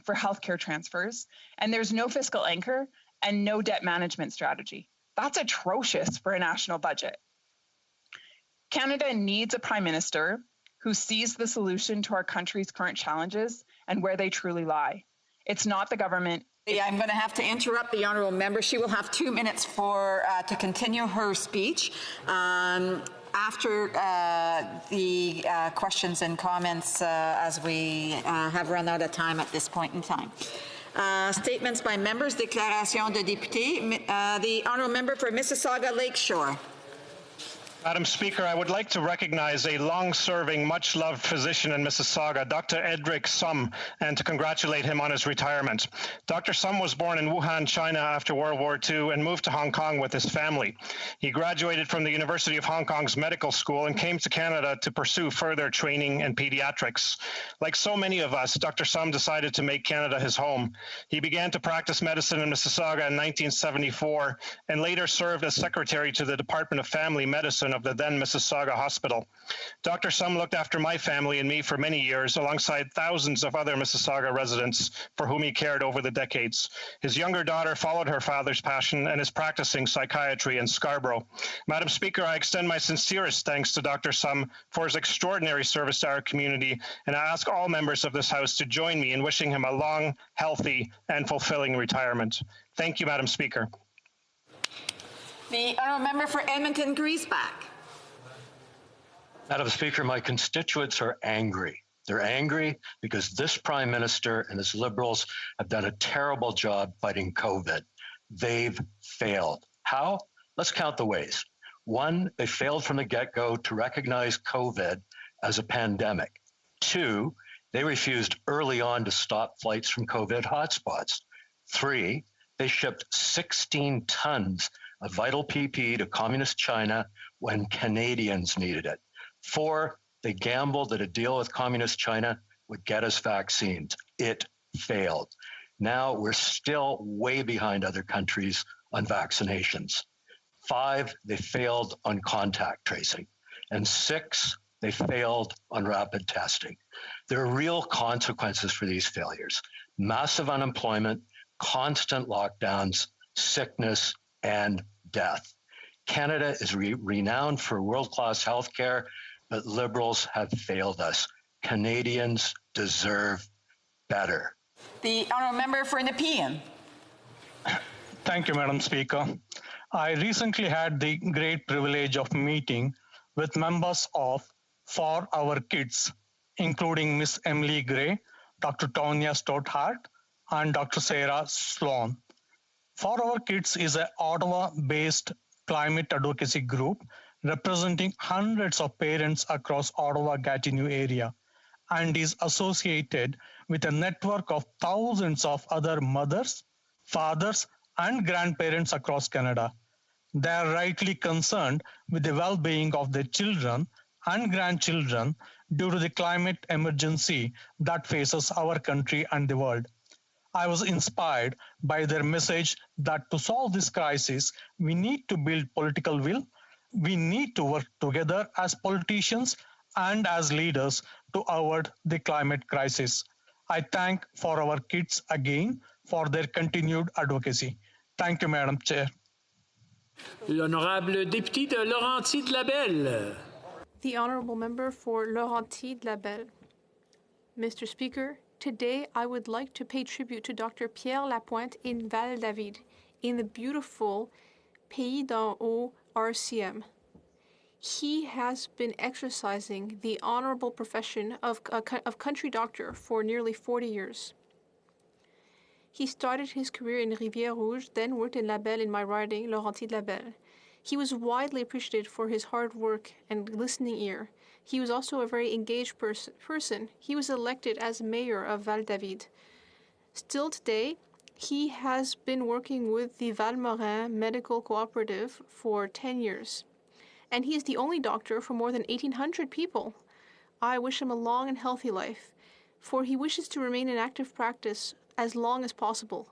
for healthcare transfers, and there's no fiscal anchor and no debt management strategy. That's atrocious for a national budget. Canada needs a prime minister who sees the solution to our country's current challenges and where they truly lie. It's not the government. I'm going to have to interrupt the honourable member. She will have 2 minutes to continue her speech. After the questions and comments, as we have run out of time at this point in time. Statements by members, déclaration de députés. The honourable member for Mississauga Lakeshore. Madam Speaker, I would like to recognize a long-serving, much-loved physician in Mississauga, Dr. Edric Sum, and to congratulate him on his retirement. Dr. Sum was born in Wuhan, China after World War II and moved to Hong Kong with his family. He graduated from the University of Hong Kong's medical school and came to Canada to pursue further training in pediatrics. Like so many of us, Dr. Sum decided to make Canada his home. He began to practice medicine in Mississauga in 1974 and later served as secretary to the Department of Family Medicine of the then Mississauga Hospital. Dr. Sum looked after my family and me for many years, alongside thousands of other Mississauga residents for whom he cared over the decades. His younger daughter followed her father's passion and is practicing psychiatry in Scarborough. Madam Speaker, I extend my sincerest thanks to Dr. Sum for his extraordinary service to our community, and I ask all members of this House to join me in wishing him a long, healthy, and fulfilling retirement. Thank you, Madam Speaker. The honourable member for Edmonton Griesbach. Madam Speaker, my constituents are angry. They're angry because this Prime Minister and his Liberals have done a terrible job fighting COVID. They've failed. How? Let's count the ways. One, they failed from the get-go to recognize COVID as a pandemic. Two, they refused early on to stop flights from COVID hotspots. Three, they shipped 16 tons of vital PPE to Communist China when Canadians needed it. Four, they gambled that a deal with Communist China would get us vaccines. It failed. Now we're still way behind other countries on vaccinations. Five, they failed on contact tracing. And six, they failed on rapid testing. There are real consequences for these failures. Massive unemployment, constant lockdowns, sickness, and death. Canada is renowned for world-class healthcare, but Liberals have failed us. Canadians deserve better. The honourable member for Nepean. Thank you, Madam Speaker. I recently had the great privilege of meeting with members of For Our Kids, including Miss Emily Gray, Dr. Tonya Stouthart, and Dr. Sarah Sloan. For Our Kids is an Ottawa-based climate advocacy group representing hundreds of parents across Ottawa-Gatineau area and is associated with a network of thousands of other mothers, fathers, and grandparents across Canada. They are rightly concerned with the well-being of their children and grandchildren due to the climate emergency that faces our country and the world. I was inspired by their message that to solve this crisis, we need to build political will. We need to work together as politicians and as leaders to avoid the climate crisis. I thank For Our Kids again for their continued advocacy. Thank you, Madam Chair. L'honorable député de Laurentides-de-la-Belle. The Honourable Member for Laurentides-de-la-Belle. Mr. Speaker, today I would like to pay tribute to Dr. Pierre Lapointe in Val-David, in the beautiful Pays d'en Haut RCM. He has been exercising the honorable profession of country doctor for nearly 40 years. He started his career in Rivière-Rouge, then worked in La Belle in my riding, Laurentides-de-la-Belle. He was widely appreciated for his hard work and listening ear. He was also a very engaged person. He was elected as mayor of Val-David. Still today, he has been working with the Val-Morin Medical Cooperative for 10 years. And he is the only doctor for more than 1,800 people. I wish him a long and healthy life, for he wishes to remain in active practice as long as possible.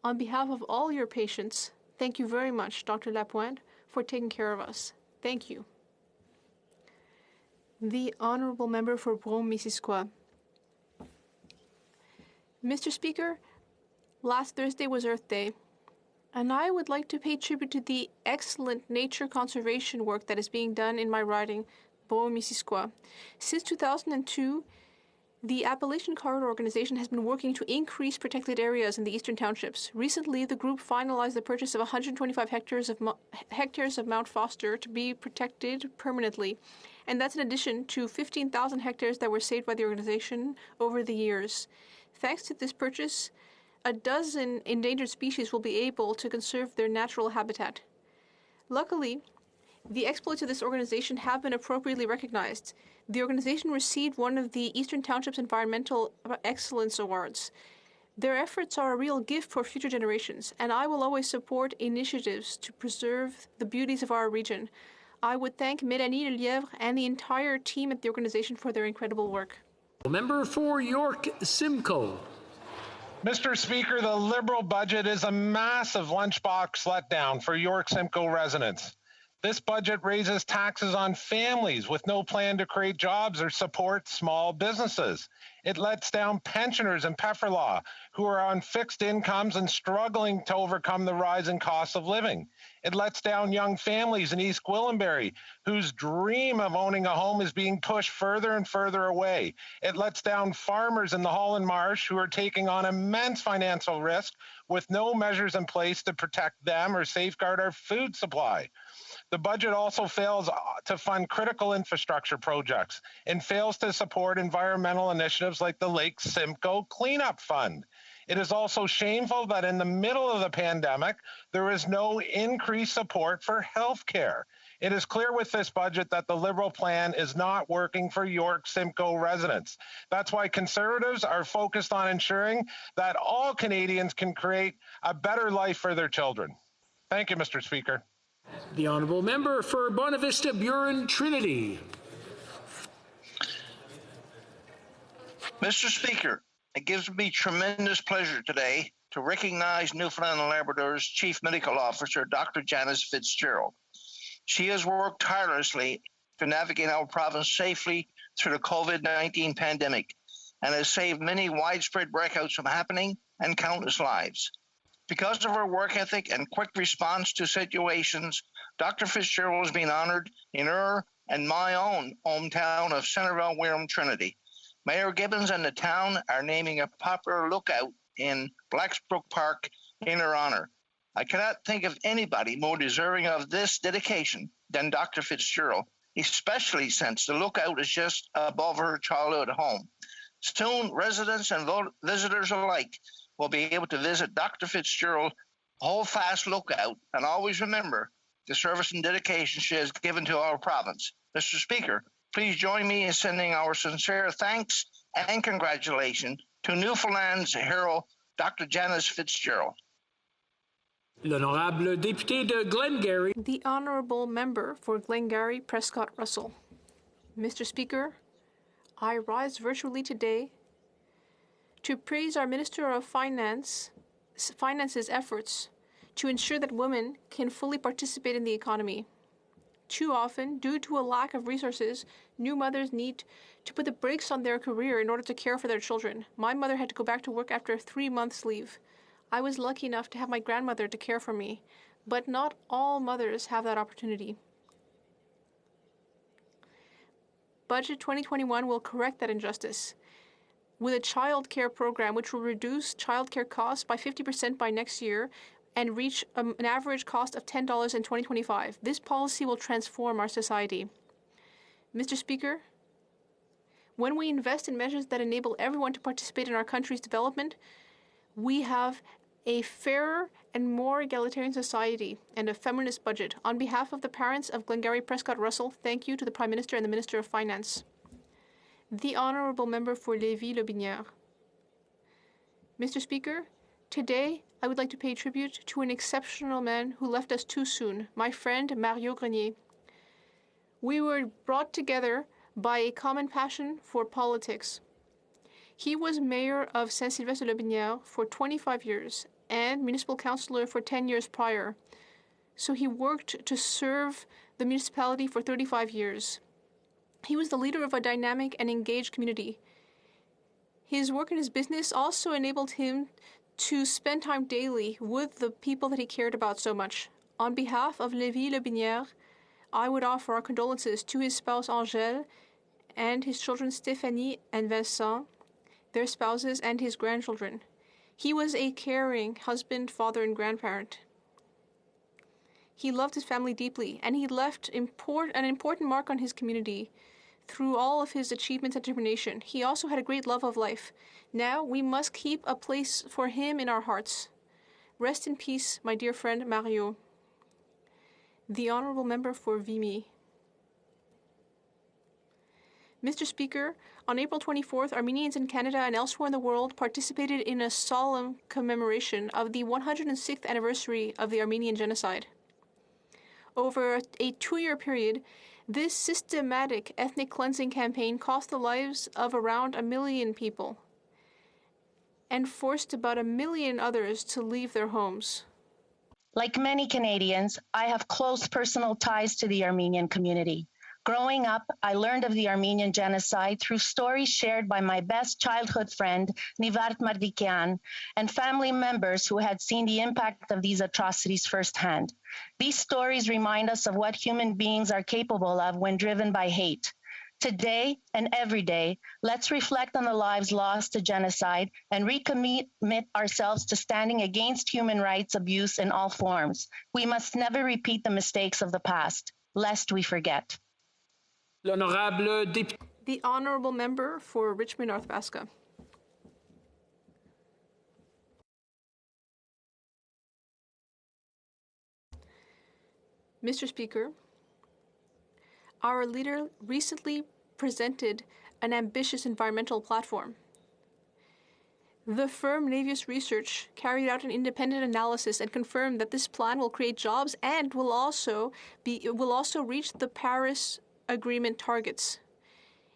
On behalf of all your patients, thank you very much, Dr. Lapointe, for taking care of us. Thank you. The Honourable Member for Brome-Missisquoi. Mr. Speaker, last Thursday was Earth Day, and I would like to pay tribute to the excellent nature conservation work that is being done in my riding, Beauharnois-Missisquoi. Since 2002, the Appalachian Corridor Organization has been working to increase protected areas in the eastern townships. Recently, the group finalized the purchase of 125 hectares of Mount Foster to be protected permanently, and that's in addition to 15,000 hectares that were saved by the organization over the years. Thanks to this purchase, a dozen endangered species will be able to conserve their natural habitat. Luckily, the exploits of this organization have been appropriately recognized. The organization received one of the Eastern Townships Environmental Excellence Awards. Their efforts are a real gift for future generations, and I will always support initiatives to preserve the beauties of our region. I would thank Mélanie Lelièvre and the entire team at the organization for their incredible work. Member for York Simcoe. Mr. Speaker, the Liberal budget is a massive lunchbox letdown for York Simcoe residents. This budget raises taxes on families with no plan to create jobs or support small businesses. It lets down pensioners in Pefferlaw who are on fixed incomes and struggling to overcome the rising costs of living. It lets down young families in East Gwillimbury whose dream of owning a home is being pushed further and further away. It lets down farmers in the Holland Marsh who are taking on immense financial risk with no measures in place to protect them or safeguard our food supply. The budget also fails to fund critical infrastructure projects and fails to support environmental initiatives like the Lake Simcoe Cleanup Fund. It is also shameful that in the middle of the pandemic, there is no increased support for health care. It is clear with this budget that the Liberal plan is not working for York Simcoe residents. That's why Conservatives are focused on ensuring that all Canadians can create a better life for their children. Thank you, Mr. Speaker. The Honourable Member for Bonavista Burin Trinity. Mr. Speaker, it gives me tremendous pleasure today to recognize Newfoundland and Labrador's Chief Medical Officer, Dr. Janice Fitzgerald. She has worked tirelessly to navigate our province safely through the COVID-19 pandemic and has saved many widespread breakouts from happening and countless lives. Because of her work ethic and quick response to situations, Dr. Fitzgerald has been honored in her and my own hometown of Centerville-Wirral Trinity. Mayor Gibbons and the town are naming a popular lookout in Blacksbrook Park in her honor. I cannot think of anybody more deserving of this dedication than Dr. Fitzgerald, especially since the lookout is just above her childhood home. Soon, residents and visitors alike will be able to visit Dr. Fitzgerald Holdfast Lookout and always remember the service and dedication she has given to our province. Mr. Speaker, please join me in sending our sincere thanks and congratulations to Newfoundland's hero, Dr. Janice Fitzgerald. L'honorable député de Glengarry. The Honourable Member for Glengarry Prescott Russell. Mr. Speaker, I rise virtually today to praise our Minister of Finance's efforts to ensure that women can fully participate in the economy. Too often, due to a lack of resources, new mothers need to put the brakes on their career in order to care for their children. My mother had to go back to work after 3 months' leave. I was lucky enough to have my grandmother to care for me, but not all mothers have that opportunity. Budget 2021 will correct that injustice with a child care program which will reduce child care costs by 50% by next year and reach an average cost of $10 in 2025. This policy will transform our society. Mr. Speaker, when we invest in measures that enable everyone to participate in our country's development, we have a fairer and more egalitarian society and a feminist budget. On behalf of the parents of Glengarry Prescott Russell, thank you to the Prime Minister and the Minister of Finance. The Honourable Member for Lévis-Lobinière. Mr. Speaker, today I would like to pay tribute to an exceptional man who left us too soon, my friend Mario Grenier. We were brought together by a common passion for politics. He was mayor of Saint-Sylvestre-de-Lobinière for 25 years and municipal councillor for 10 years prior. So he worked to serve the municipality for 35 years. He was the leader of a dynamic and engaged community. His work in his business also enabled him to spend time daily with the people that he cared about so much. On behalf of Lévi Lebinière, I would offer our condolences to his spouse Angèle and his children Stéphanie and Vincent, their spouses, and his grandchildren. He was a caring husband, father, and grandparent. He loved his family deeply, and he left an important mark on his community through all of his achievements and determination. He also had a great love of life. Now we must keep a place for him in our hearts. Rest in peace, my dear friend Mario. The Honourable Member for Vimy. Mr. Speaker, on April 24th, Armenians in Canada and elsewhere in the world participated in a solemn commemoration of the 106th anniversary of the Armenian Genocide. Over a 2-year period, this systematic ethnic cleansing campaign cost the lives of around 1 million people and forced about 1 million others to leave their homes. Like many Canadians, I have close personal ties to the Armenian community. Growing up, I learned of the Armenian genocide through stories shared by my best childhood friend, Nivart Mardikian, and family members who had seen the impact of these atrocities firsthand. These stories remind us of what human beings are capable of when driven by hate. Today and every day, let's reflect on the lives lost to genocide and recommit ourselves to standing against human rights abuse in all forms. We must never repeat the mistakes of the past, lest we forget. The Honourable Member for Richmond Arthabaska. Mr. Speaker, our leader recently presented an ambitious environmental platform. The firm Navius Research carried out an independent analysis and confirmed that this plan will create jobs and will also reach the Paris Agreement targets.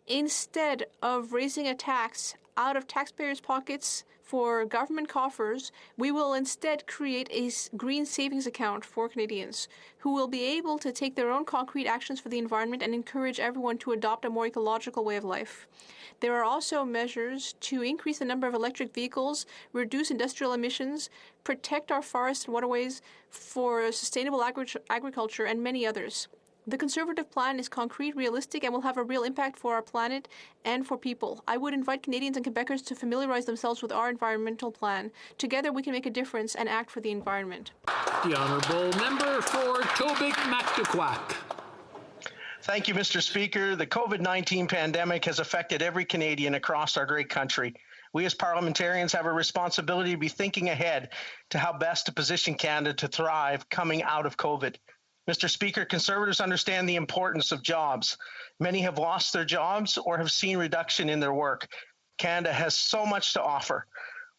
Instead of raising a tax out of taxpayers' pockets for government coffers, we will instead create a green savings account for Canadians who will be able to take their own concrete actions for the environment and encourage everyone to adopt a more ecological way of life. There are also measures to increase the number of electric vehicles, reduce industrial emissions, protect our forests and waterways for sustainable agriculture, and many others. The Conservative plan is concrete, realistic, and will have a real impact for our planet and for people. I would invite Canadians and Quebecers to familiarize themselves with our environmental plan. Together, we can make a difference and act for the environment. The Honourable Member for Tobique-Mactaquac. Thank you, Mr. Speaker. The COVID-19 pandemic has affected every Canadian across our great country. We as parliamentarians have a responsibility to be thinking ahead to how best to position Canada to thrive coming out of COVID. Mr. Speaker, Conservatives understand the importance of jobs. Many have lost their jobs or have seen reduction in their work. Canada has so much to offer.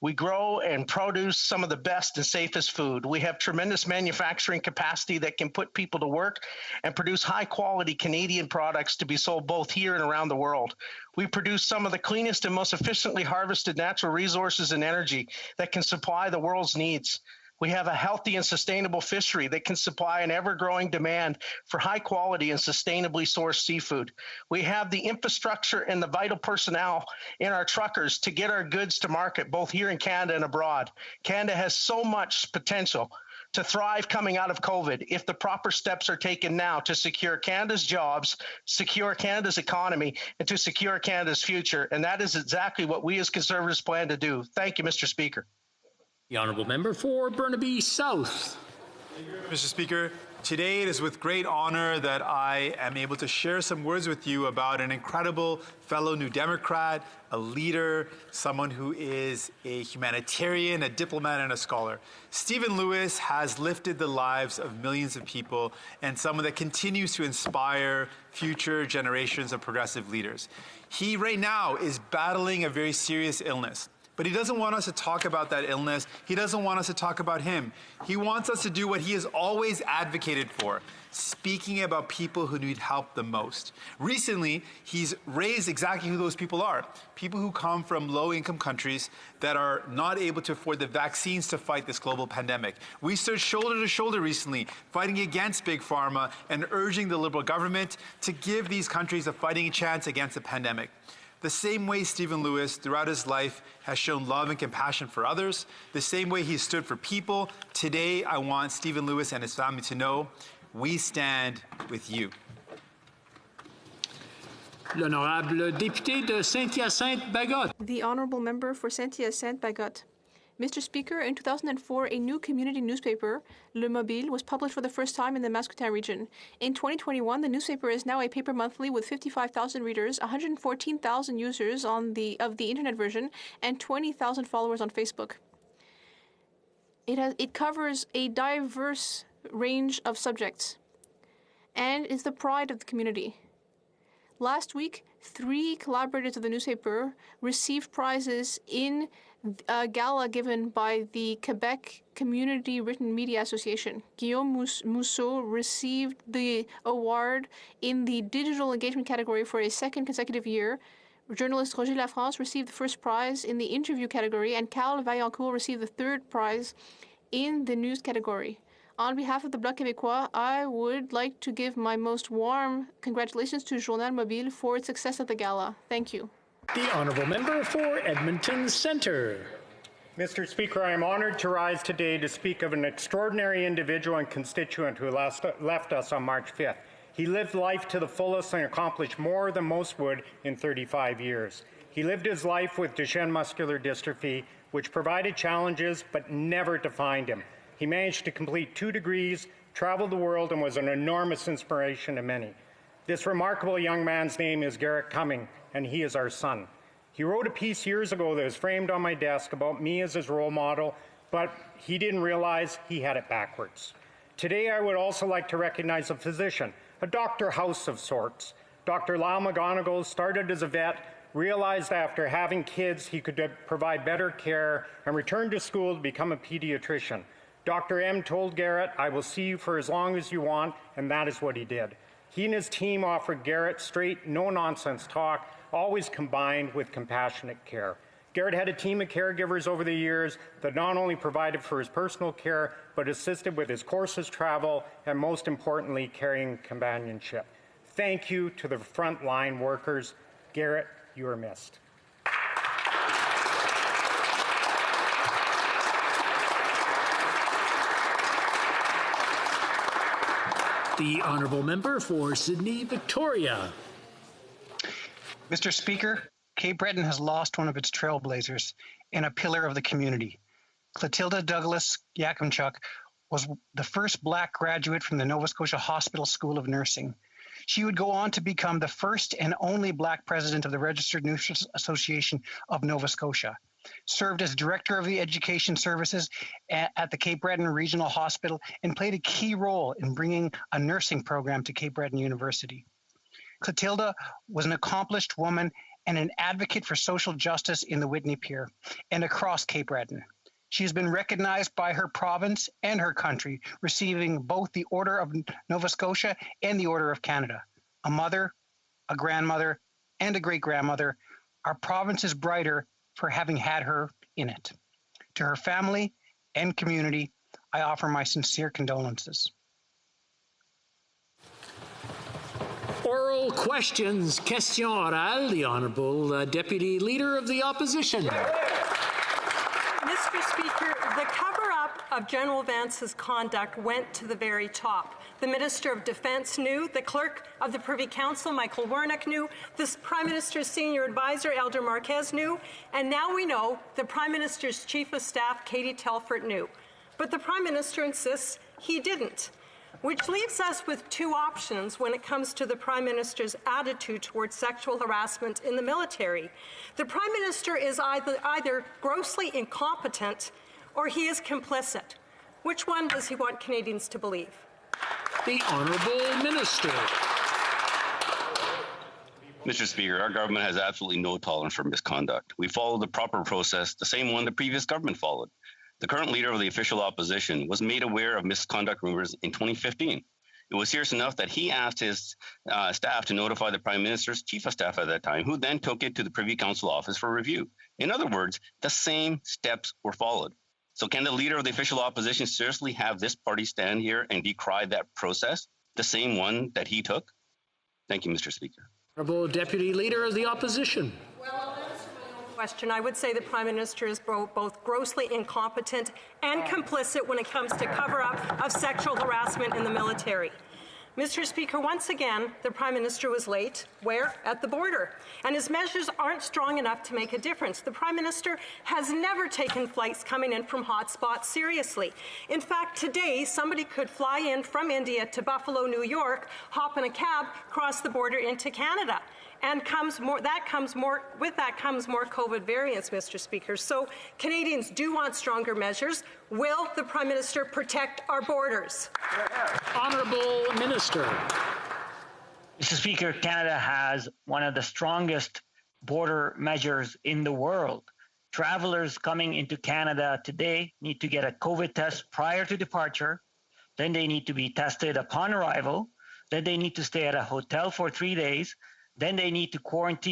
We grow and produce some of the best and safest food. We have tremendous manufacturing capacity that can put people to work and produce high-quality Canadian products to be sold both here and around the world. We produce some of the cleanest and most efficiently harvested natural resources and energy that can supply the world's needs. We have a healthy and sustainable fishery that can supply an ever-growing demand for high-quality and sustainably sourced seafood. We have the infrastructure and the vital personnel in our truckers to get our goods to market, both here in Canada and abroad. Canada has so much potential to thrive coming out of COVID if the proper steps are taken now to secure Canada's jobs, secure Canada's economy, and to secure Canada's future. And that is exactly what we as Conservatives plan to do. Thank you, Mr. Speaker. The Honourable Member for Burnaby South. Mr. Speaker, today it is with great honor that I am able to share some words with you about an incredible fellow New Democrat, a leader, someone who is a humanitarian, a diplomat, and a scholar. Stephen Lewis has lifted the lives of millions of people and someone that continues to inspire future generations of progressive leaders. He right now is battling a very serious illness. But he doesn't want us to talk about that illness. He doesn't want us to talk about him. He wants us to do what he has always advocated for, speaking about people who need help the most. Recently, he's raised exactly who those people are. People who come from low-income countries that are not able to afford the vaccines to fight this global pandemic. We stood shoulder to shoulder recently, fighting against Big Pharma and urging the Liberal government to give these countries a fighting chance against the pandemic. The same way Stephen Lewis, throughout his life, has shown love and compassion for others, the same way he stood for people, today I want Stephen Lewis and his family to know we stand with you. L'honorable député de Saint-Hyacinthe-Bagotte. The honourable member for Saint-Hyacinthe-Bagotte. Mr. Speaker, in 2004, a new community newspaper, Le Mobile, was published for the first time in the Mascoutin region. In 2021, the newspaper is now a paper monthly with 55,000 readers, 114,000 users of the internet version, and 20,000 followers on Facebook. It covers a diverse range of subjects and is the pride of the community. Last week, 3 collaborators of the newspaper received prizes in a gala given by the Quebec Community Written Media Association. Guillaume Mousseau received the award in the digital engagement category for a second consecutive year. Journalist Roger Lafrance received the first prize in the interview category, and Carl Vaillancourt received the third prize in the news category. On behalf of the Bloc Québécois, I would like to give my most warm congratulations to Journal Mobile for its success at the gala. Thank you. The honourable member for Edmonton Centre. Mr. Speaker, I am honoured to rise today to speak of an extraordinary individual and constituent who left us on March 5th. He lived life to the fullest and accomplished more than most would in 35 years. He lived his life with Duchenne muscular dystrophy, which provided challenges but never defined him. He managed to complete 2 degrees, traveled the world, and was an enormous inspiration to many. This remarkable young man's name is Garrett Cumming, and he is our son. He wrote a piece years ago that was framed on my desk about me as his role model, but he didn't realize he had it backwards. Today, I would also like to recognize a physician, a Dr. House of sorts. Dr. Lyle McGonigal started as a vet, realized after having kids he could provide better care, and returned to school to become a pediatrician. Dr. M told Garrett, "I will see you for as long as you want," and that is what he did. He and his team offered Garrett straight, no-nonsense talk, always combined with compassionate care. Garrett had a team of caregivers over the years that not only provided for his personal care, but assisted with his courses, travel, and most importantly, caring companionship. Thank you to the frontline workers. Garrett, you are missed. The honourable member for Sydney Victoria. Mr. Speaker, Cape Breton has lost one of its trailblazers and a pillar of the community. Clotilda Douglas Yakimchuk was the first Black graduate from the Nova Scotia Hospital School of Nursing. She would go on to become the first and only Black president of the Registered Nurses Association of Nova Scotia, served as director of the education services at the Cape Breton Regional Hospital, and played a key role in bringing a nursing program to Cape Breton University. Clotilda was an accomplished woman and an advocate for social justice in the Whitney Pier and across Cape Breton. She has been recognized by her province and her country, receiving both the Order of Nova Scotia and the Order of Canada. A mother, a grandmother, and a great-grandmother, our province is brighter for having had her in it. To her family and community, I offer my sincere condolences. Oral questions. Question orale. The Honourable Deputy Leader of the Opposition. Mr. Speaker, the cover-up of General Vance's conduct went to the very top. The Minister of Defence knew, the Clerk of the Privy Council, Michael Warnock, knew, the Prime Minister's Senior Advisor, Elder Marquez, knew, and now we know the Prime Minister's Chief of Staff, Katie Telford, knew. But the Prime Minister insists he didn't, which leaves us with 2 options when it comes to the Prime Minister's attitude towards sexual harassment in the military. The Prime Minister is either grossly incompetent or he is complicit. Which one does he want Canadians to believe? The Honourable Minister. Mr. Speaker, our government has absolutely no tolerance for misconduct. We follow the proper process, the same one the previous government followed. The current leader of the official opposition was made aware of misconduct rumors in 2015. It was serious enough that he asked his staff to notify the Prime Minister's Chief of Staff at that time, who then took it to the Privy Council office for review. In other words, the same steps were followed. So can the leader of the official opposition seriously have this party stand here and decry that process, the same one that he took? Thank you, Mr. Speaker. Honourable Deputy Leader of the Opposition. Question. I would say the Prime Minister is both grossly incompetent and complicit when it comes to cover-up of sexual harassment in the military. Mr. Speaker, once again, the Prime Minister was late. Where? At the border. And his measures aren't strong enough to make a difference. The Prime Minister has never taken flights coming in from hotspots seriously. In fact, today, somebody could fly in from India to Buffalo, New York, hop in a cab, cross the border into Canada. And with that comes more COVID variants, Mr. Speaker. So Canadians do want stronger measures. Will the Prime Minister protect our borders? Honourable Minister. Mr. Speaker, Canada has one of the strongest border measures in the world. Travelers coming into Canada today need to get a COVID test prior to departure. Then they need to be tested upon arrival. Then they need to stay at a hotel for 3 days. Then they need to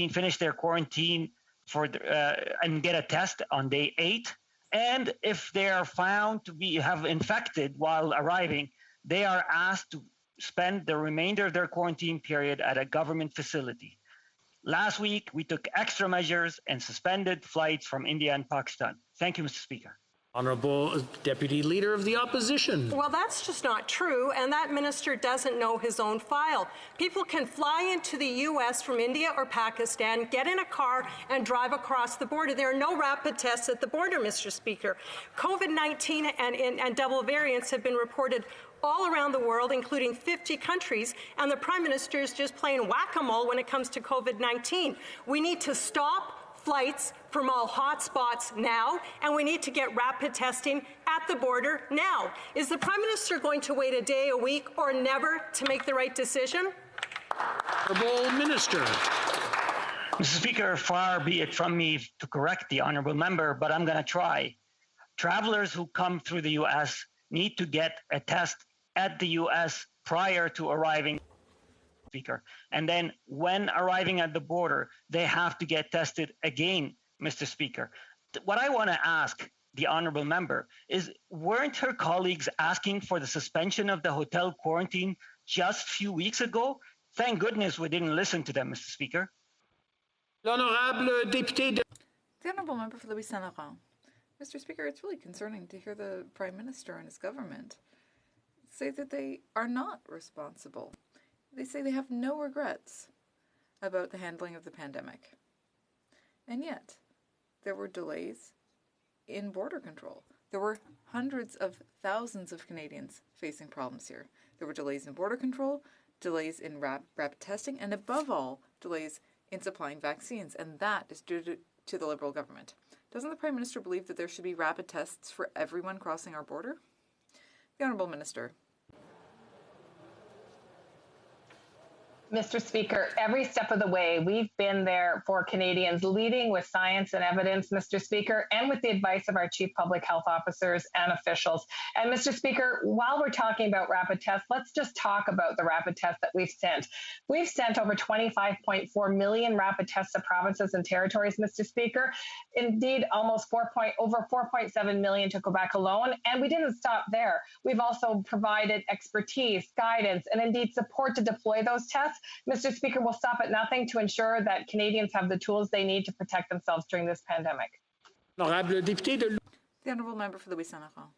finish their quarantine and get a test on day 8. And if they are found to have infected while arriving, they are asked to spend the remainder of their quarantine period at a government facility. Last week, we took extra measures and suspended flights from India and Pakistan. Thank you, Mr. Speaker. Honourable Deputy Leader of the Opposition. Well, that's just not true, and that minister doesn't know his own file. People can fly into the U.S. from India or Pakistan, get in a car, and drive across the border. There are no rapid tests at the border, Mr. Speaker. COVID-19 and double variants have been reported all around the world, including 50 countries, and the Prime Minister is just playing whack-a-mole when it comes to COVID-19. We need to stop flights from all hotspots now, and we need to get rapid testing at the border now. Is the Prime Minister going to wait a day, a week, or never to make the right decision? Honourable Minister. Mr. Speaker, far be it from me to correct the honourable member, but I'm going to try. Travelers who come through the U.S. need to get a test at the U.S. prior to arriving. Speaker. And then when arriving at the border, they have to get tested again, Mr. Speaker. What I want to ask the honourable member is, weren't her colleagues asking for the suspension of the hotel quarantine just a few weeks ago? Thank goodness we didn't listen to them, Mr. Speaker. L'honorable député de... The honourable member for Louis Saint Laurent. Mr. Speaker, it's really concerning to hear the Prime Minister and his government say that they are not responsible. They say they have no regrets about the handling of the pandemic. And yet, there were delays in border control. There were hundreds of thousands of Canadians facing problems here. There were delays in border control, delays in rapid testing, and above all, delays in supplying vaccines. And that is due to the Liberal government. Doesn't the Prime Minister believe that there should be rapid tests for everyone crossing our border? The Honourable Minister. Mr. Speaker, every step of the way, we've been there for Canadians, leading with science and evidence, Mr. Speaker, and with the advice of our chief public health officers and officials. And Mr. Speaker, while we're talking about rapid tests, let's just talk about the rapid tests that we've sent. We've sent over 25.4 million rapid tests to provinces and territories, Mr. Speaker. Indeed, almost over 4.7 million to Quebec alone. And we didn't stop there. We've also provided expertise, guidance, and indeed support to deploy those tests. Mr. Speaker, we'll stop at nothing to ensure that Canadians have the tools they need to protect themselves during this pandemic. The honourable member for Louis Saint Laurent.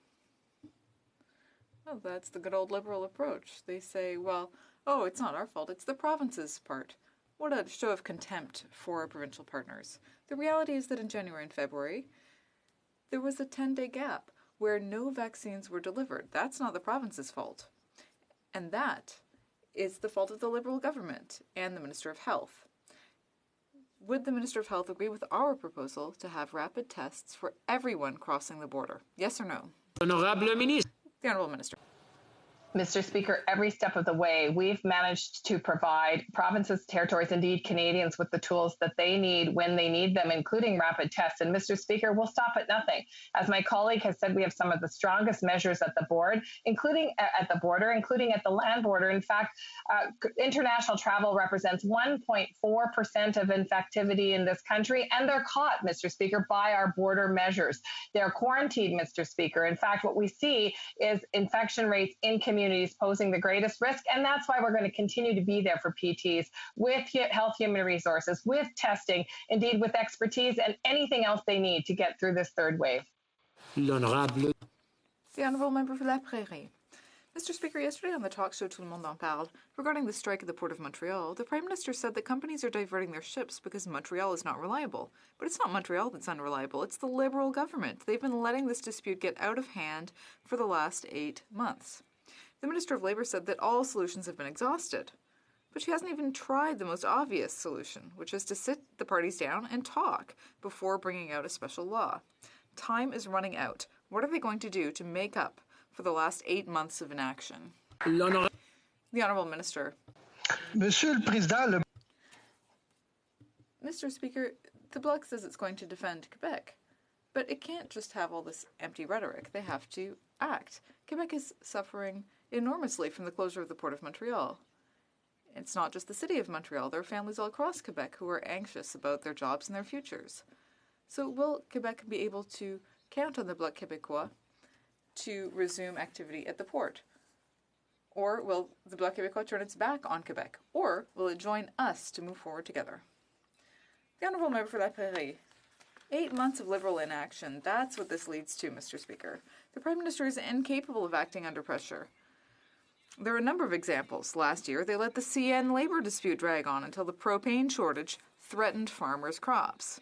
Oh, that's the good old Liberal approach. They say, well, it's not our fault, it's the province's part. What a show of contempt for our provincial partners. The reality is that in January and February, there was a 10-day gap where no vaccines were delivered. That's not the province's fault. And that is the fault of the Liberal government and the Minister of Health. Would the Minister of Health agree with our proposal to have rapid tests for everyone crossing the border? Yes or no? Honorable Minister. The Honourable Minister. Mr. Speaker, every step of the way, we've managed to provide provinces, territories, indeed Canadians with the tools that they need when they need them, including rapid tests. And Mr. Speaker, we'll stop at nothing. As my colleague has said, we have some of the strongest measures at the board, including at the border, including at the land border. In fact, international travel represents 1.4% of infectivity in this country, and they're caught, Mr. Speaker, by our border measures. They're quarantined, Mr. Speaker. In fact, what we see is infection rates in communities communities posing the greatest risk. And that's why we're going to continue to be there for PTs with health human resources, with testing, indeed with expertise and anything else they need to get through this third wave. The Honourable Member for La Prairie. Mr. Speaker, yesterday on the talk show Tout le monde en parle, regarding the strike at the Port of Montreal, the Prime Minister said that companies are diverting their ships because Montreal is not reliable. But it's not Montreal that's unreliable, it's the Liberal government. They've been letting this dispute get out of hand for the last 8 months. The Minister of Labour said that all solutions have been exhausted. But she hasn't even tried the most obvious solution, which is to sit the parties down and talk before bringing out a special law. Time is running out. What are they going to do to make up for the last 8 months of inaction? The Honourable Minister. Monsieur le Président, Mr. Speaker, the Bloc says it's going to defend Quebec, but it can't just have all this empty rhetoric. They have to act. Quebec is suffering enormously from the closure of the Port of Montreal. It's not just the city of Montreal. There are families all across Quebec who are anxious about their jobs and their futures. So will Quebec be able to count on the Bloc Québécois to resume activity at the port? Or will the Bloc Québécois turn its back on Quebec? Or will it join us to move forward together? The Honourable Member for La Prairie. 8 months of Liberal inaction. That's what this leads to, Mr. Speaker. The Prime Minister is incapable of acting under pressure. There are a number of examples. Last year, they let the CN labour dispute drag on until the propane shortage threatened farmers' crops.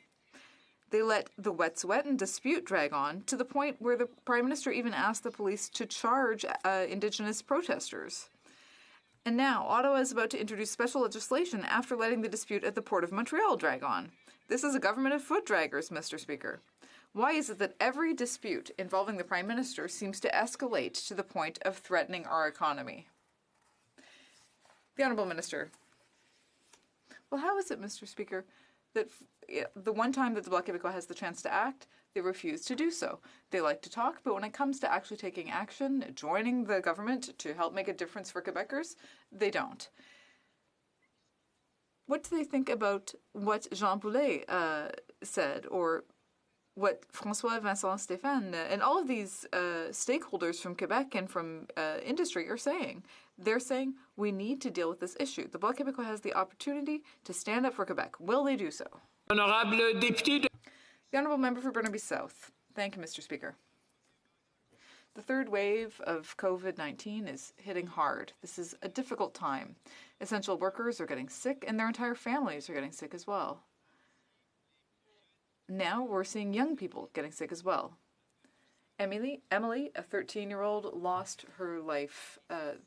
They let the Wet'suwet'en dispute drag on to the point where the Prime Minister even asked the police to charge Indigenous protesters. And now, Ottawa is about to introduce special legislation after letting the dispute at the Port of Montreal drag on. This is a government of foot draggers, Mr. Speaker. Why is it that every dispute involving the Prime Minister seems to escalate to the point of threatening our economy? The Honourable Minister. Well, how is it, Mr. Speaker, that the one time that the Bloc Québécois has the chance to act, they refuse to do so? They like to talk, but when it comes to actually taking action, joining the government to help make a difference for Quebecers, they don't. What do they think about what Jean Boulet said, or what François Vincent Stéphane and all of these stakeholders from Quebec and from industry are saying? They're saying we need to deal with this issue. The Bloc Québécois has the opportunity to stand up for Quebec. Will they do so? Honorable député. The Honourable Member for Burnaby South. Thank you, Mr. Speaker. The third wave of COVID-19 is hitting hard. This is a difficult time. Essential workers are getting sick, and their entire families are getting sick as well. Now we're seeing young people getting sick as well. Emily, a 13-year-old, lost her life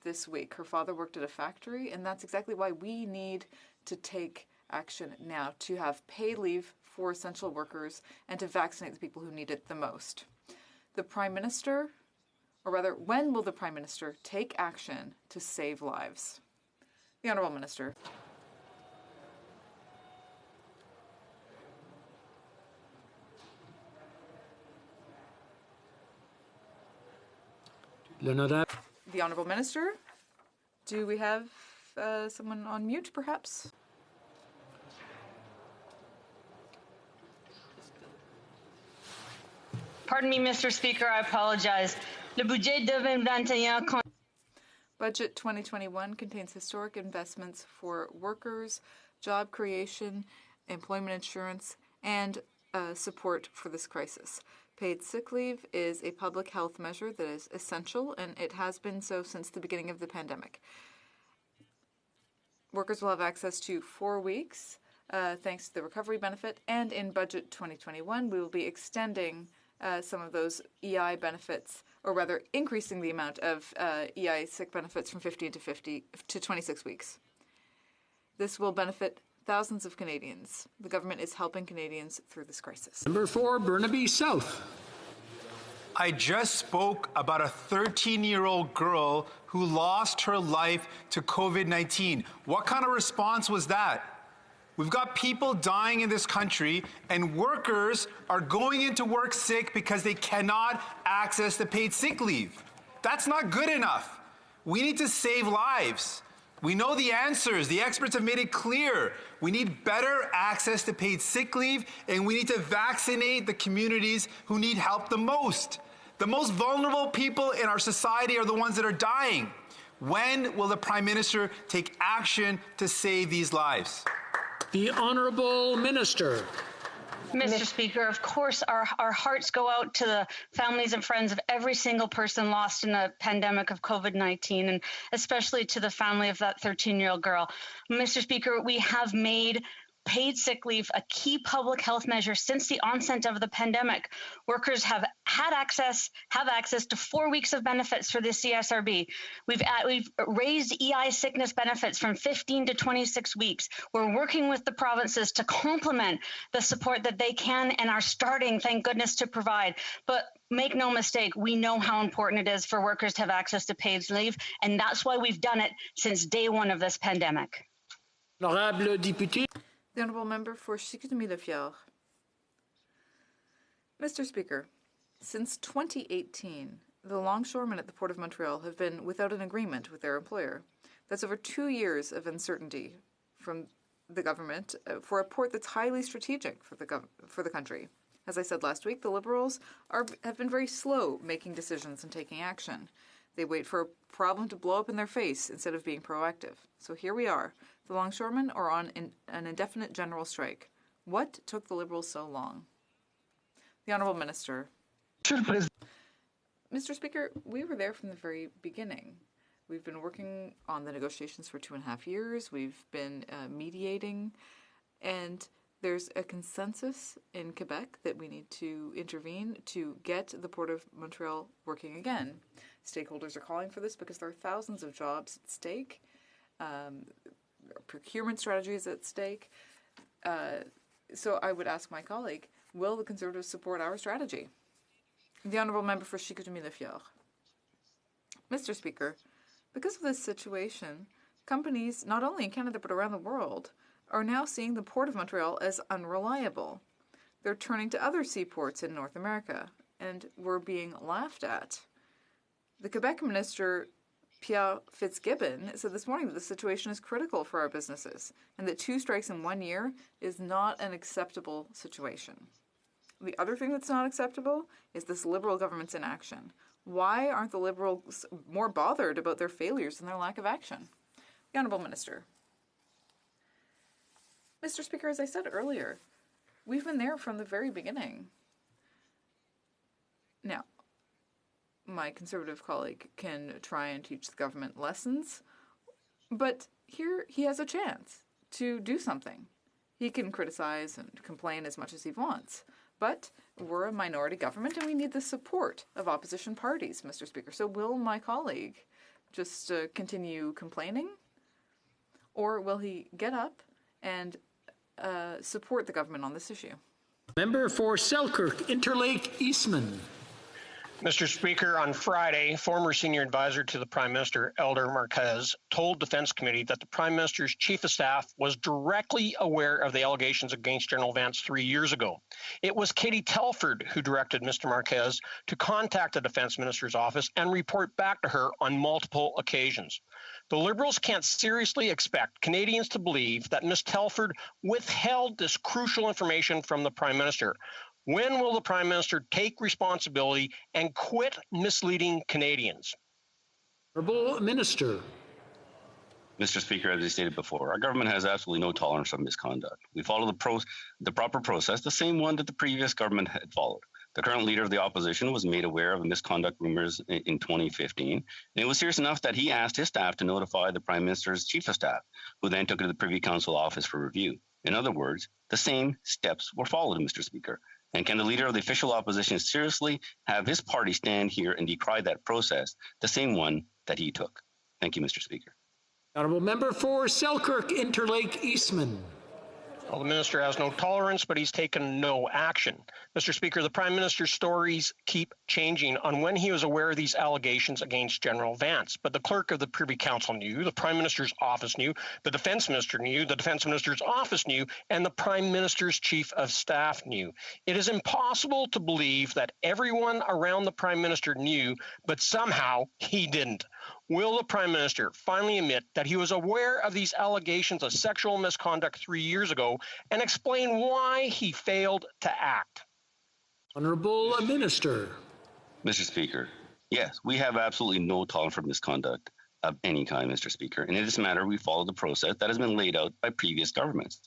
this week. Her father worked at a factory, and that's exactly why we need to take action now, to have paid leave for essential workers and to vaccinate the people who need it the most. The Prime Minister, or rather, when will the Prime Minister take action to save lives? The Honourable Minister. The Honourable Minister. Do we have someone on mute, perhaps? Pardon me, Mr. Speaker, I apologize. Le budget 2021 Budget 2021 contains historic investments for workers, job creation, employment insurance, and support for this crisis. Paid sick leave is a public health measure that is essential, and it has been so since the beginning of the pandemic. Workers will have access to 4 weeks thanks to the recovery benefit, and in Budget 2021, we will be extending some of those EI benefits, or rather increasing the amount of EI sick benefits from 15 to 26 weeks. This will benefit thousands of Canadians. The government is helping Canadians through this crisis. Number 4, Burnaby South. I just spoke about a 13-year-old girl who lost her life to COVID-19. What kind of response was that? We've got people dying in this country, and workers are going into work sick because they cannot access the paid sick leave. That's not good enough. We need to save lives. We know the answers. The experts have made it clear. We need better access to paid sick leave, and we need to vaccinate the communities who need help the most. The most vulnerable people in our society are the ones that are dying. When will the Prime Minister take action to save these lives? The Honourable Minister. Mr. Speaker, of course, our hearts go out to the families and friends of every single person lost in the pandemic of COVID-19, and especially to the family of that 13-year-old girl. Mr. Speaker, we have made paid sick leave a key public health measure since the onset of the pandemic. Workers have access to 4 weeks of benefits for the CSRB. We've raised EI sickness benefits from 15 to 26 weeks. We're working with the provinces to complement the support that they can and are starting, thank goodness, to provide. But make no mistake, we know how important it is for workers to have access to paid leave, and that's why we've done it since day one of this pandemic. Honorable député. The Honourable Member for Chicoutimi-Le-Fjord. Mr. Speaker, since 2018, the longshoremen at the Port of Montreal have been without an agreement with their employer. That's over 2 years of uncertainty from the government for a port that's highly strategic for the country. As I said last week, the Liberals have been very slow making decisions and taking action. They wait for a problem to blow up in their face instead of being proactive. So here we are. The longshoremen are on an indefinite general strike. What took the Liberals so long? The Honourable Minister. Mr. Speaker, we were there from the very beginning. We've been working on the negotiations for 2.5 years. We've been mediating, and there's a consensus in Quebec that we need to intervene to get the Port of Montreal working again. Stakeholders are calling for this because there are thousands of jobs at stake. Procurement strategies at stake. So I would ask my colleague, will the Conservatives support our strategy? The Honourable Member for Chicoutimi-Le-Fjord. Mr. Speaker, because of this situation, companies, not only in Canada but around the world, are now seeing the Port of Montreal as unreliable. They're turning to other seaports in North America, and we're being laughed at. The Quebec Minister, Pierre Fitzgibbon, said this morning that the situation is critical for our businesses and that 2 strikes in 1 year is not an acceptable situation. The other thing that's not acceptable is this Liberal government's inaction. Why aren't the Liberals more bothered about their failures and their lack of action? The Honourable Minister. Mr. Speaker, as I said earlier, we've been there from the very beginning. Now, my Conservative colleague can try and teach the government lessons, but here he has a chance to do something. He can criticize and complain as much as he wants, but we're a minority government and we need the support of opposition parties, Mr. Speaker. So will my colleague just continue complaining, or will he get up and support the government on this issue? Member for Selkirk, Interlake, Eastman. Mr. Speaker, on Friday, former senior advisor to the Prime Minister, Elder Marquez, told Defence Committee that the Prime Minister's Chief of Staff was directly aware of the allegations against General Vance 3 years ago. It was Katie Telford who directed Mr. Marquez to contact the Defence Minister's office and report back to her on multiple occasions. The Liberals can't seriously expect Canadians to believe that Ms. Telford withheld this crucial information from the Prime Minister. When will the Prime Minister take responsibility and quit misleading Canadians? Honourable Minister. Mr. Speaker, as I stated before, our government has absolutely no tolerance for misconduct. We follow the proper process, the same one that the previous government had followed. The current leader of the opposition was made aware of misconduct rumors in 2015, and it was serious enough that he asked his staff to notify the Prime Minister's Chief of Staff, who then took it to the Privy Council office for review. In other words, the same steps were followed, Mr. Speaker. And can the leader of the official opposition seriously have his party stand here and decry that process, the same one that he took? Thank you, Mr. Speaker. Honourable Member for Selkirk, Interlake, Eastman. Well, the minister has no tolerance, but he's taken no action. Mr. Speaker, the Prime Minister's stories keep changing on when he was aware of these allegations against General Vance. But the clerk of the Privy Council knew, the Prime Minister's office knew, the Defence Minister knew, the Defence Minister's office knew, and the Prime Minister's Chief of Staff knew. It is impossible to believe that everyone around the Prime Minister knew, but somehow he didn't. Will the Prime Minister finally admit that he was aware of these allegations of sexual misconduct 3 years ago and explain why he failed to act? Honourable Minister. Mr. Speaker, yes, we have absolutely no tolerance for misconduct of any kind, Mr. Speaker. And in this matter, we follow the process that has been laid out by previous governments.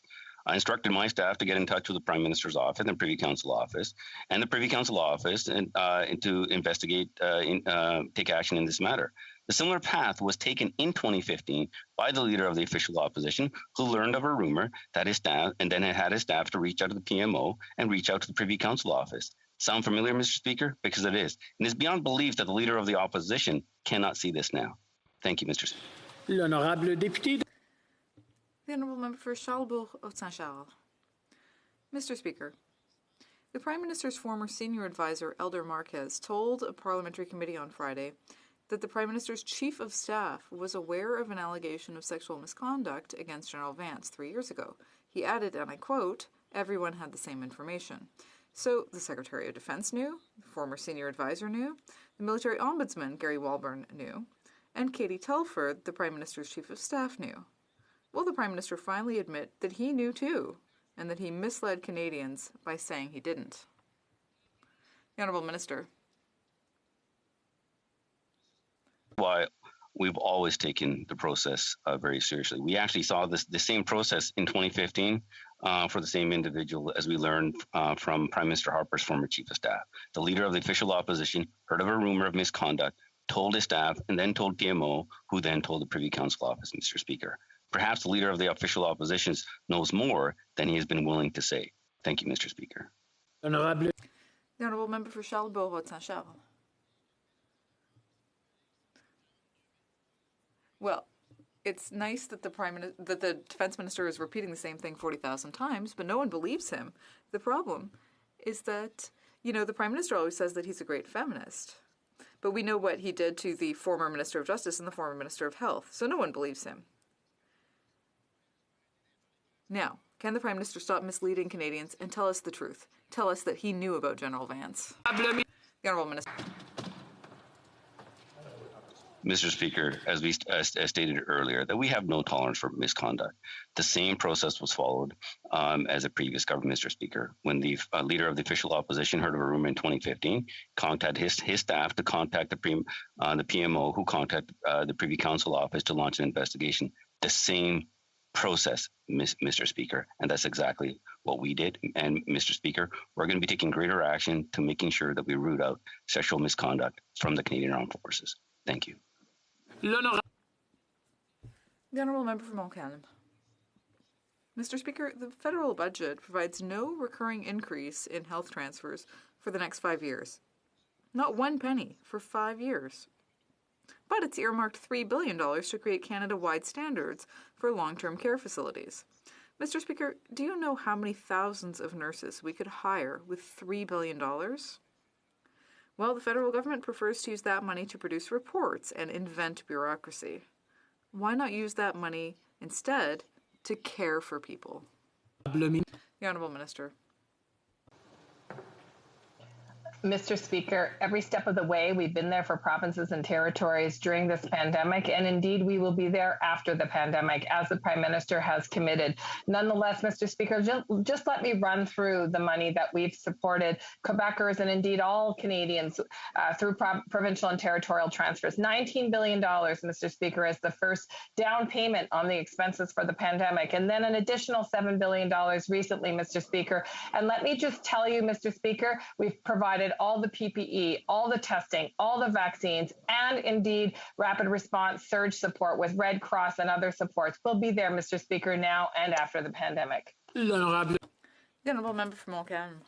I instructed my staff to get in touch with the Prime Minister's office and the Privy Council office, and the Privy Council office and to investigate, take action in this matter. The similar path was taken in 2015 by the leader of the official opposition, who learned of a rumor that his staff, and then had his staff to reach out to the PMO and reach out to the Privy Council office. Sound familiar, Mr. Speaker? Because it is. And it's beyond belief that the leader of the opposition cannot see this now. Thank you, Mr. Speaker. L'honorable député. The Honourable Member for Charlebourg-Haute-Saint-Charles. Mr. Speaker, the Prime Minister's former senior advisor, Elder Marquez, told a parliamentary committee on Friday that the Prime Minister's Chief of Staff was aware of an allegation of sexual misconduct against General Vance 3 years ago. He added, and I quote, "Everyone had the same information." So the Secretary of Defense knew, the former senior advisor knew, the military ombudsman, Gary Walburn, knew, and Katie Telford, the Prime Minister's Chief of Staff, knew. Will the Prime Minister finally admit that he knew too, and that he misled Canadians by saying he didn't? The Honourable Minister. Why we've always taken the process very seriously. We actually saw the same process in 2015 for the same individual, as we learned from Prime Minister Harper's former Chief of Staff. The leader of the official opposition heard of a rumor of misconduct, told his staff, and then told PMO, who then told the Privy Council office, Mr. Speaker. Perhaps the leader of the official opposition knows more than he has been willing to say. Thank you, Mr. Speaker. The Honourable Member for Charlebourg-Haute-Saint-Charles. Well, it's nice that the Defense Minister is repeating the same thing 40,000 times, but no one believes him. The problem is that, the Prime Minister always says that he's a great feminist. But we know what he did to the former Minister of Justice and the former Minister of Health, so no one believes him. Now, can the Prime Minister stop misleading Canadians and tell us the truth? Tell us that he knew about General Vance. The Honourable Minister. Mr. Speaker, as we stated earlier, that we have no tolerance for misconduct. The same process was followed as a previous government, Mr. Speaker. When the leader of the official opposition heard of a rumor in 2015, contacted his staff to contact the PMO, who contacted the Privy Council office to launch an investigation. The same process, Mr. Speaker, and that's exactly what we did. And Mr. Speaker, we're going to be taking greater action to making sure that we root out sexual misconduct from the Canadian Armed Forces. Thank you. The Honourable Member for Montcalm. Mr. Speaker, the federal budget provides no recurring increase in health transfers for the next 5 years. Not one penny for 5 years. But it's earmarked $3 billion to create Canada-wide standards for long-term care facilities. Mr. Speaker, do you know how many thousands of nurses we could hire with $3 billion? Well, the federal government prefers to use that money to produce reports and invent bureaucracy. Why not use that money instead to care for people? The Honourable Minister. Mr. Speaker, every step of the way, we've been there for provinces and territories during this pandemic, and indeed we will be there after the pandemic, as the Prime Minister has committed. Nonetheless, Mr. Speaker, just let me run through the money that we've supported Quebecers and indeed all Canadians through provincial and territorial transfers. $19 billion, Mr. Speaker, is the first down payment on the expenses for the pandemic, and then an additional $7 billion recently, Mr. Speaker. And let me just tell you, Mr. Speaker, we've provided all the PPE, all the testing, all the vaccines, and indeed rapid response surge support with Red Cross and other supports. We'll be there, Mr. Speaker, now and after the pandemic. The Honourable Member for Montcalm.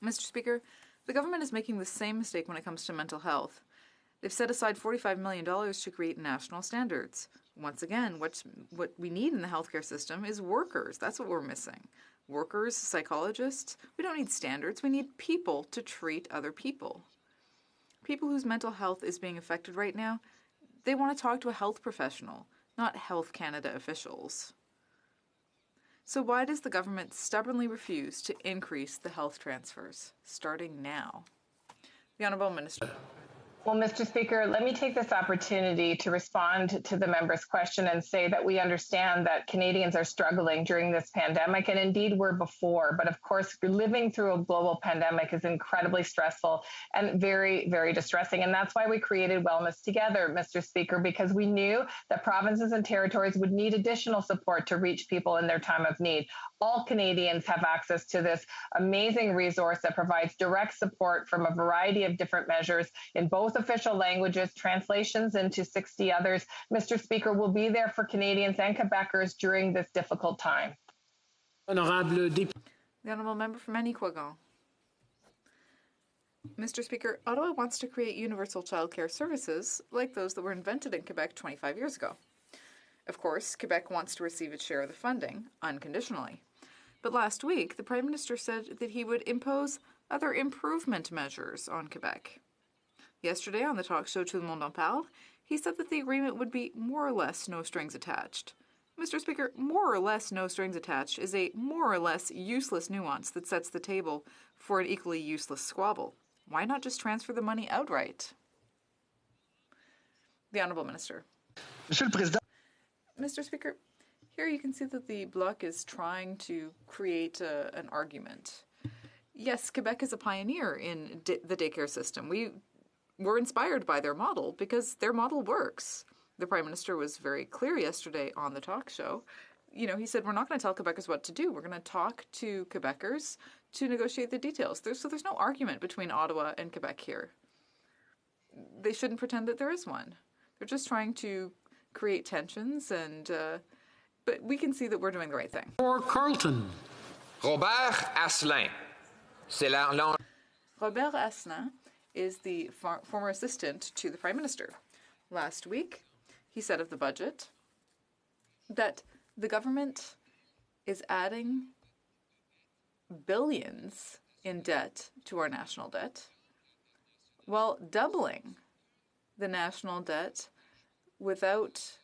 Mr. Speaker, the government is making the same mistake when it comes to mental health. They've set aside $45 million to create national standards. Once again, what we need in the healthcare system is workers. That's what we're missing. Workers, psychologists. We don't need standards. We need people to treat other people. People whose mental health is being affected right now, they want to talk to a health professional, not Health Canada officials. So why does the government stubbornly refuse to increase the health transfers, starting now? The Honourable Minister. Well, Mr. Speaker, let me take this opportunity to respond to the member's question and say that we understand that Canadians are struggling during this pandemic, and indeed were before. But of course, living through a global pandemic is incredibly stressful and very, very distressing. And that's why we created Wellness Together, Mr. Speaker, because we knew that provinces and territories would need additional support to reach people in their time of need. All Canadians have access to this amazing resource that provides direct support from a variety of different measures in both official languages, translations into 60 others. Mr. Speaker, will be there for Canadians and Quebecers during this difficult time. The Honourable Member for Manicouagan. Mr. Speaker, Ottawa wants to create universal childcare services like those that were invented in Quebec 25 years ago. Of course, Quebec wants to receive its share of the funding unconditionally. But last week, the Prime Minister said that he would impose other improvement measures on Quebec. Yesterday, on the talk show Tout le monde en parle, he said that the agreement would be more or less no strings attached. Mr. Speaker, more or less no strings attached is a more or less useless nuance that sets the table for an equally useless squabble. Why not just transfer the money outright? The Honourable Minister. Mr. Speaker, here you can see that the Bloc is trying to create an argument. Yes, Quebec is a pioneer in the daycare system. We're inspired by their model because their model works. The Prime Minister was very clear yesterday on the talk show. You know, he said, we're not going to tell Quebecers what to do. We're going to talk to Quebecers to negotiate the details. So there's no argument between Ottawa and Quebec here. They shouldn't pretend that there is one. They're just trying to create tensions, but we can see that we're doing the right thing. For Carleton. Robert Asselin. Robert Asselin is the former assistant to the Prime Minister. Last week, he said of the budget that the government is adding billions in debt to our national debt, while doubling the national debt without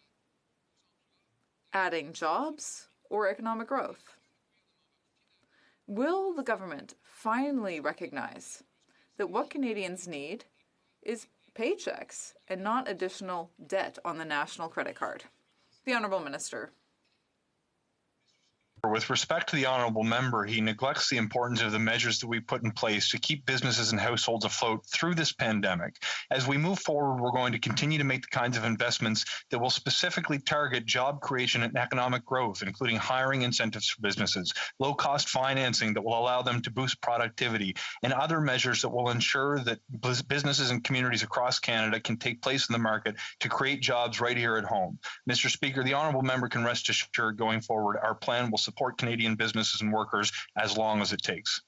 adding jobs or economic growth. Will the government finally recognize that what Canadians need is paychecks and not additional debt on the national credit card? The Honourable Minister. With respect to the honourable member, he neglects the importance of the measures that we put in place to keep businesses and households afloat through this pandemic. As we move forward, we're going to continue to make the kinds of investments that will specifically target job creation and economic growth, including hiring incentives for businesses, low-cost financing that will allow them to boost productivity, and other measures that will ensure that businesses and communities across Canada can take place in the market to create jobs right here at home. Mr. Speaker, the honourable member can rest assured going forward, our plan will support Canadian businesses and workers as long as it takes.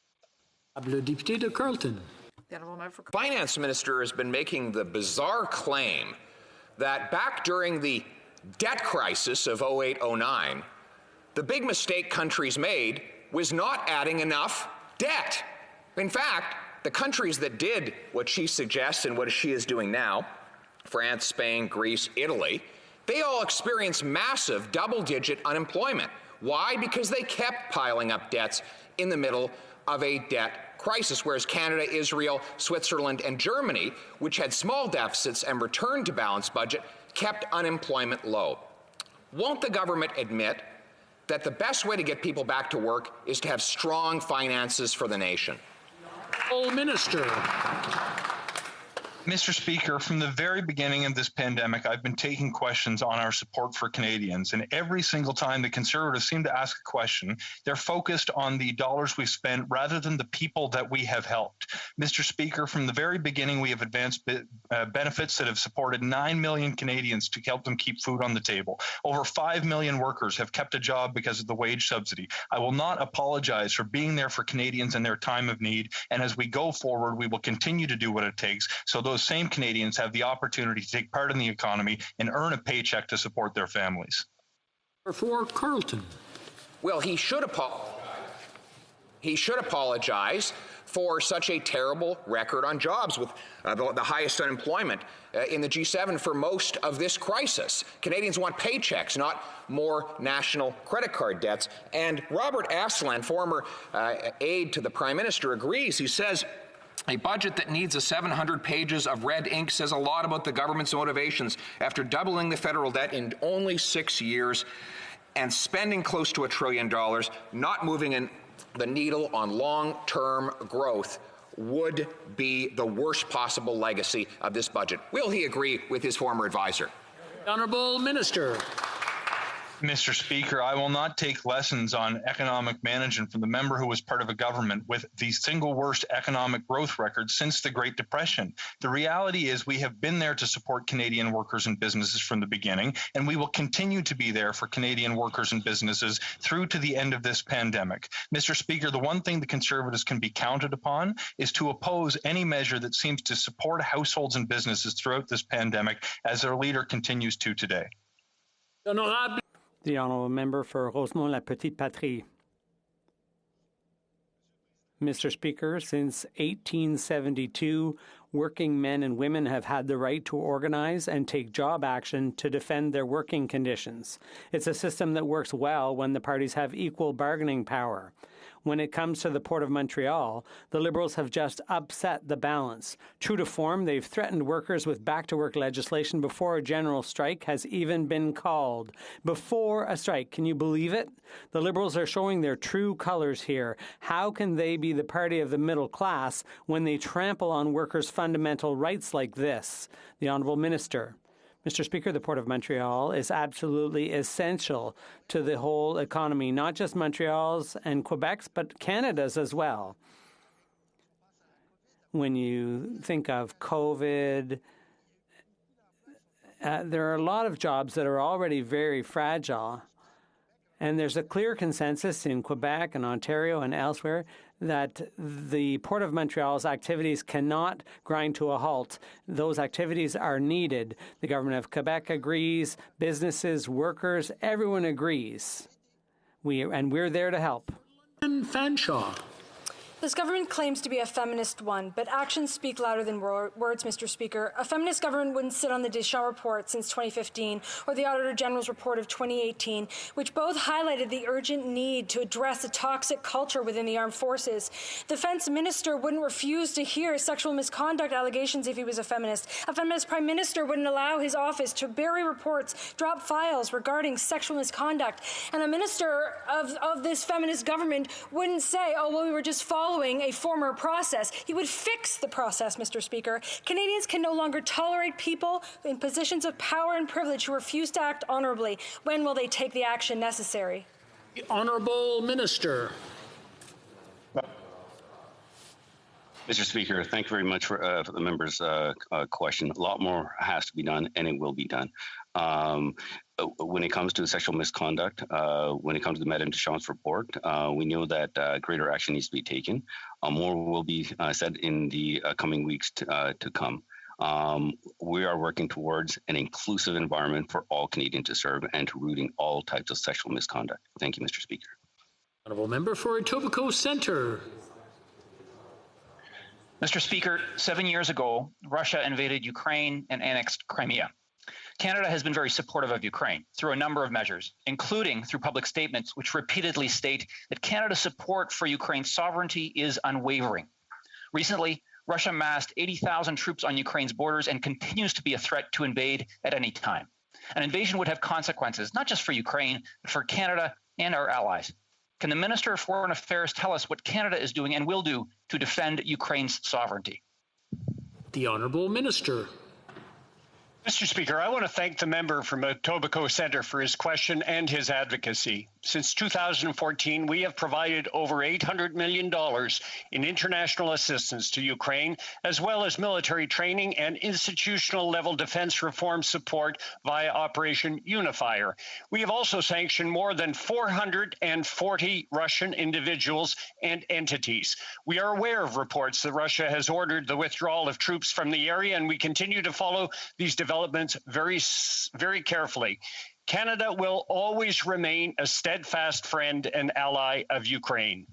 Le député de Carleton. Finance Minister has been making the bizarre claim that back during the debt crisis of 08-09, the big mistake countries made was not adding enough debt. In fact, the countries that did what she suggests and what she is doing now, France, Spain, Greece, Italy, they all experienced massive double-digit unemployment. Why? Because they kept piling up debts in the middle of a debt crisis, whereas Canada, Israel, Switzerland, and Germany, which had small deficits and returned to balanced budget, kept unemployment low. Won't the government admit that the best way to get people back to work is to have strong finances for the nation? Minister. Mr. Speaker, from the very beginning of this pandemic, I've been taking questions on our support for Canadians, and every single time the Conservatives seem to ask a question, they're focused on the dollars we've spent rather than the people that we have helped. Mr. Speaker, from the very beginning, we have advanced benefits that have supported 9 million Canadians to help them keep food on the table. Over 5 million workers have kept a job because of the wage subsidy. I will not apologize for being there for Canadians in their time of need, and as we go forward, we will continue to do what it takes so those same Canadians have the opportunity to take part in the economy and earn a paycheck to support their families. For Carleton. Well, he should apologize for such a terrible record on jobs with the highest unemployment in the G7 for most of this crisis. Canadians want paychecks, not more national credit card debts. And Robert Asselin, former aide to the Prime Minister, agrees. He says, A budget that needs 700 pages of red ink says a lot about the government's motivations after doubling the federal debt in only 6 years and spending close to $1 trillion, not moving in the needle on long-term growth would be the worst possible legacy of this budget. Will he agree with his former advisor? Honourable Minister. Mr. Speaker, I will not take lessons on economic management from the member who was part of a government with the single worst economic growth record since the Great Depression. The reality is we have been there to support Canadian workers and businesses from the beginning, and we will continue to be there for Canadian workers and businesses through to the end of this pandemic. Mr. Speaker, the one thing the Conservatives can be counted upon is to oppose any measure that seems to support households and businesses throughout this pandemic, as their leader continues to today. The honourable member for Rosemont-La Petite Patrie. Mr. Speaker, since 1872, working men and women have had the right to organize and take job action to defend their working conditions. It's a system that works well when the parties have equal bargaining power. When it comes to the Port of Montreal, the Liberals have just upset the balance. True to form, they've threatened workers with back-to-work legislation before a general strike has even been called. Before a strike, can you believe it? The Liberals are showing their true colors here. How can they be the party of the middle class when they trample on workers' fundamental rights like this? The Honourable Minister. Mr. Speaker, the Port of Montreal is absolutely essential to the whole economy, not just Montreal's and Quebec's, but Canada's as well. When you think of COVID, there are a lot of jobs that are already very fragile. And there's a clear consensus in Quebec and Ontario and elsewhere that the Port of Montreal's activities cannot grind to a halt. Those activities are needed. The government of Quebec agrees, businesses, workers, everyone agrees. We're there to help. Fanshawe. This government claims to be a feminist one, but actions speak louder than words, Mr. Speaker. A feminist government wouldn't sit on the Deschamps report since 2015 or the Auditor General's report of 2018, which both highlighted the urgent need to address a toxic culture within the armed forces. The defense minister wouldn't refuse to hear sexual misconduct allegations if he was a feminist. A feminist prime minister wouldn't allow his office to bury reports, drop files regarding sexual misconduct. And a minister of this feminist government wouldn't say, oh, well, we were just following a former process. He would fix the process, Mr. Speaker. Canadians can no longer tolerate people in positions of power and privilege who refuse to act honorably. When will they take the action necessary? The Honourable Minister. Mr. Speaker, thank you very much for the member's question. A lot more has to be done, and it will be done. When it comes to sexual misconduct, when it comes to Madame Deschamps' report, we know that greater action needs to be taken. More will be said in the coming weeks to come. We are working towards an inclusive environment for all Canadians to serve and to rooting all types of sexual misconduct. Thank you, Mr. Speaker. Honourable Member for Etobicoke Centre. Mr. Speaker, 7 years ago, Russia invaded Ukraine and annexed Crimea. Canada has been very supportive of Ukraine through a number of measures, including through public statements which repeatedly state that Canada's support for Ukraine's sovereignty is unwavering. Recently, Russia massed 80,000 troops on Ukraine's borders and continues to be a threat to invade at any time. An invasion would have consequences, not just for Ukraine, but for Canada and our allies. Can the Minister of Foreign Affairs tell us what Canada is doing and will do to defend Ukraine's sovereignty? The Honourable Minister. Mr. Speaker, I want to thank the member from Etobicoke Centre for his question and his advocacy. Since 2014, we have provided over $800 million in international assistance to Ukraine, as well as military training and institutional-level defense reform support via Operation Unifier. We have also sanctioned more than 440 Russian individuals and entities. We are aware of reports that Russia has ordered the withdrawal of troops from the area, and we continue to follow these developments very carefully. Canada will always remain a steadfast friend and ally of Ukraine.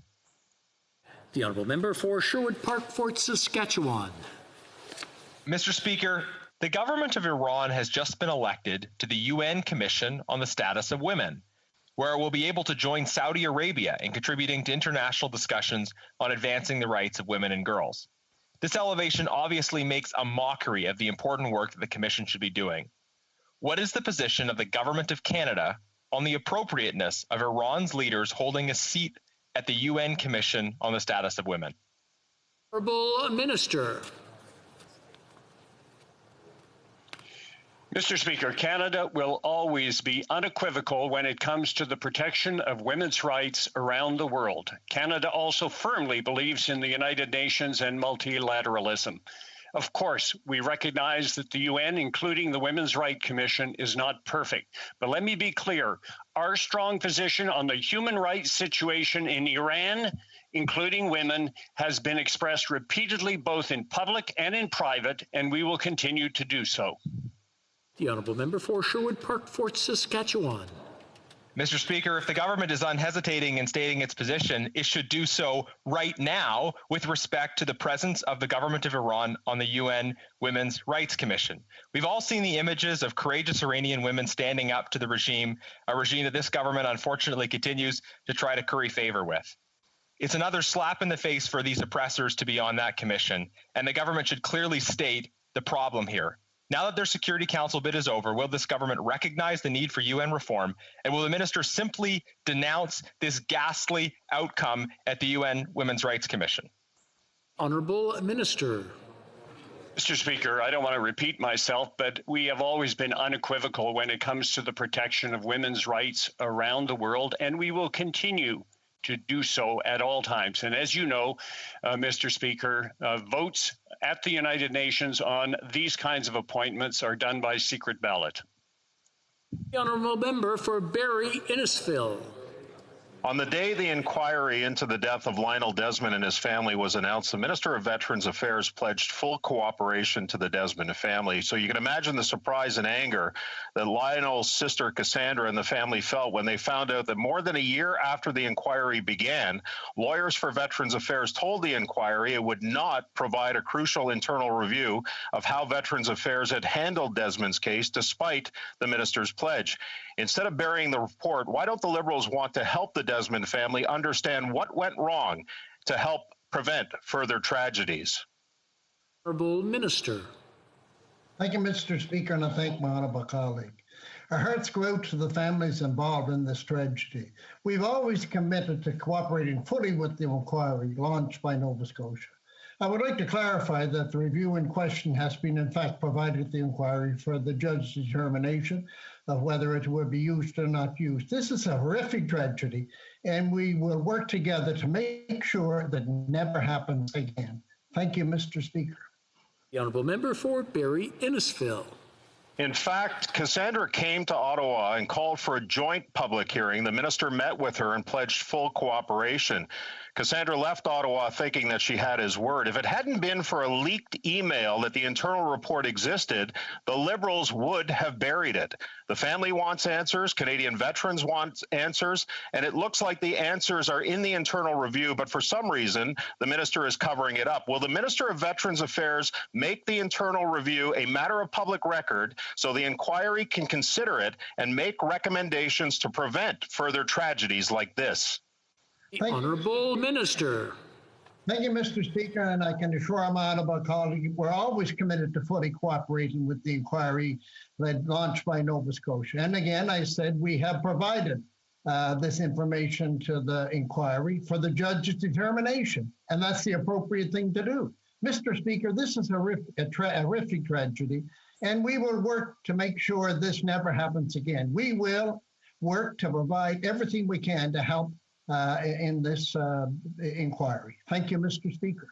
The Honourable Member for Sherwood Park, Fort Saskatchewan. Mr. Speaker, the government of Iran has just been elected to the UN Commission on the Status of Women, where it will be able to join Saudi Arabia in contributing to international discussions on advancing the rights of women and girls. This elevation obviously makes a mockery of the important work that the Commission should be doing. What is the position of the Government of Canada on the appropriateness of Iran's leaders holding a seat at the UN Commission on the Status of Women? Honourable Minister. Mr. Speaker, Canada will always be unequivocal when it comes to the protection of women's rights around the world. Canada also firmly believes in the United Nations and multilateralism. Of course, we recognize that the UN, including the Women's Rights Commission, is not perfect. But let me be clear, our strong position on the human rights situation in Iran, including women, has been expressed repeatedly both in public and in private, and we will continue to do so. The Honourable Member for Sherwood Park, Fort Saskatchewan. Mr. Speaker, if the government is unhesitating in stating its position, it should do so right now with respect to the presence of the government of Iran on the UN Women's Rights Commission. We've all seen the images of courageous Iranian women standing up to the regime, a regime that this government unfortunately continues to try to curry favor with. It's another slap in the face for these oppressors to be on that commission, and the government should clearly state the problem here. Now that their Security Council bid is over, will this government recognize the need for UN reform, and will the minister simply denounce this ghastly outcome at the UN Women's Rights Commission? Honourable Minister. Mr. Speaker, I don't want to repeat myself, but we have always been unequivocal when it comes to the protection of women's rights around the world, and we will continue to do so at all times. And as you know, Mr. Speaker, votes at the United Nations on these kinds of appointments are done by secret ballot. The Honourable Member for Barrie Innisfil. On the day the inquiry into the death of Lionel Desmond and his family was announced, the Minister of Veterans Affairs pledged full cooperation to the Desmond family. So you can imagine the surprise and anger that Lionel's sister Cassandra and the family felt when they found out that more than a year after the inquiry began, lawyers for Veterans Affairs told the inquiry it would not provide a crucial internal review of how Veterans Affairs had handled Desmond's case despite the minister's pledge. Instead of burying the report, why don't the Liberals want to help the Desmond family understand what went wrong to help prevent further tragedies? Honourable Minister. Thank you, Mr. Speaker, and I thank my honourable colleague. Our hearts go out to the families involved in this tragedy. We've always committed to cooperating fully with the inquiry launched by Nova Scotia. I would like to clarify that the review in question has been in fact provided at the inquiry for the judge's determination of whether it would be used or not used. This is a horrific tragedy, and we will work together to make sure that never happens again. Thank you, Mr. Speaker. The Honourable Member for Barrie Innisfil. In fact, Cassandra came to Ottawa and called for a joint public hearing. The minister met with her and pledged full cooperation. Cassandra left Ottawa thinking that she had his word. If it hadn't been for a leaked email that the internal report existed, the Liberals would have buried it. The family wants answers, Canadian veterans want answers, and it looks like the answers are in the internal review, but for some reason, the minister is covering it up. Will the Minister of Veterans Affairs make the internal review a matter of public record so the inquiry can consider it and make recommendations to prevent further tragedies like this? Honourable Minister. Thank you, Mr. Speaker, and I can assure my honourable colleague we're always committed to fully cooperating with the inquiry launched by Nova Scotia. And again, I said we have provided this information to the inquiry for the judge's determination, and that's the appropriate thing to do. Mr. Speaker, this is a horrific tragedy, and we will work to make sure this never happens again. We will work to provide everything we can to help in this inquiry. Thank you, Mr. Speaker.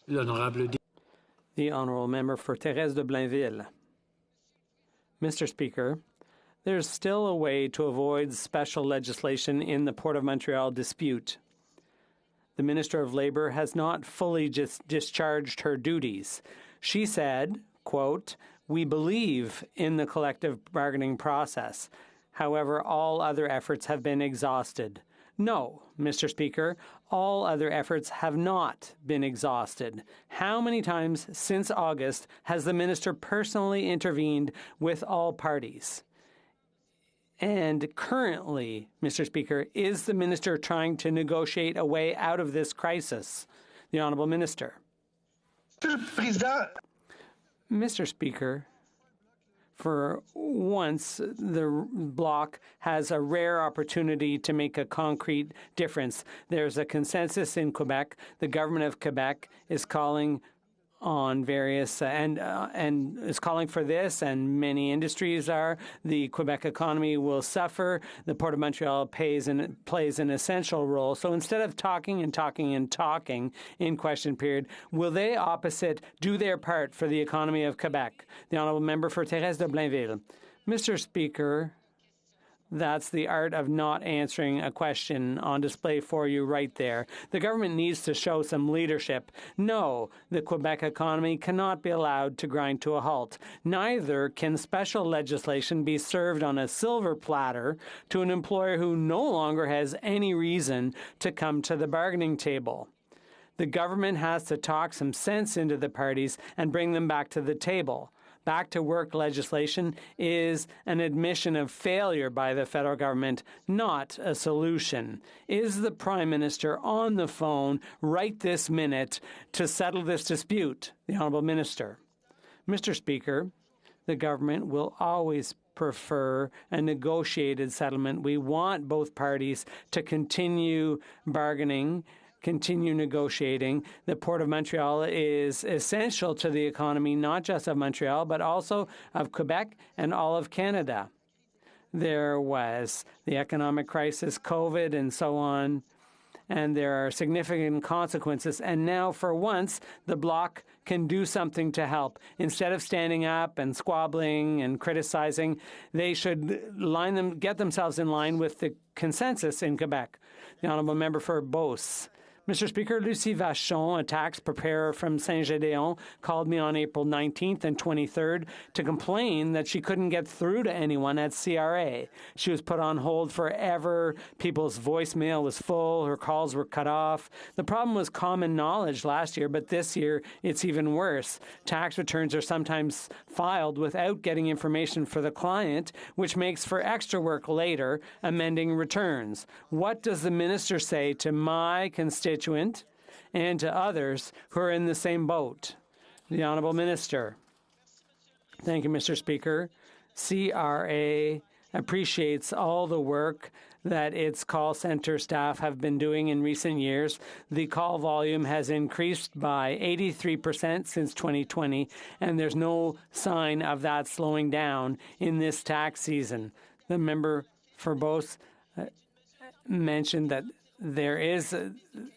The Honourable Member for Thérèse de Blainville. Mr. Speaker, there's still a way to avoid special legislation in the Port of Montreal dispute. The Minister of Labour has not fully discharged her duties. She said, quote, "We believe in the collective bargaining process. However, all other efforts have been exhausted." No, Mr. Speaker, all other efforts have not been exhausted. How many times since August has the minister personally intervened with all parties? And currently, Mr. Speaker, is the minister trying to negotiate a way out of this crisis? The Honourable Minister. Mr. Speaker, for once, the Bloc has a rare opportunity to make a concrete difference. There's a consensus in Quebec. The government of Quebec is calling on various and is calling for this, and many industries are. The Quebec economy will suffer. The Port of Montreal plays an essential role. So instead of talking and talking and talking in question period, will they opposite do their part for the economy of Quebec? The honourable member for Thérèse de Blainville. Mr. Speaker, that's the art of not answering a question on display for you right there. The government needs to show some leadership. No, the Quebec economy cannot be allowed to grind to a halt. Neither can special legislation be served on a silver platter to an employer who no longer has any reason to come to the bargaining table. The government has to talk some sense into the parties and bring them back to the table. Back to work legislation is an admission of failure by the federal government, not a solution. Is the Prime Minister on the phone right this minute to settle this dispute? The Honourable Minister. Mr. Speaker, the government will always prefer a negotiated settlement. We want both parties to continue bargaining, continue negotiating. The Port of Montreal is essential to the economy, not just of Montreal, but also of Quebec and all of Canada. There was the economic crisis, COVID, and so on, and there are significant consequences. And now, for once, the Bloc can do something to help. Instead of standing up and squabbling and criticizing, they should get themselves in line with the consensus in Quebec. The honourable member for Beauce. Mr. Speaker, Lucie Vachon, a tax preparer from Saint-Gédéon, called me on April 19th and 23rd to complain that she couldn't get through to anyone at CRA. She was put on hold forever. People's voicemail was full. Her calls were cut off. The problem was common knowledge last year, but this year it's even worse. Tax returns are sometimes filed without getting information for the client, which makes for extra work later amending returns. What does the minister say to my constituents and to others who are in the same boat? The Honourable Minister. Thank you, Mr. Speaker. CRA appreciates all the work that its call center staff have been doing in recent years. The call volume has increased by 83% since 2020, and there's no sign of that slowing down in this tax season. The member for Beauce mentioned that there is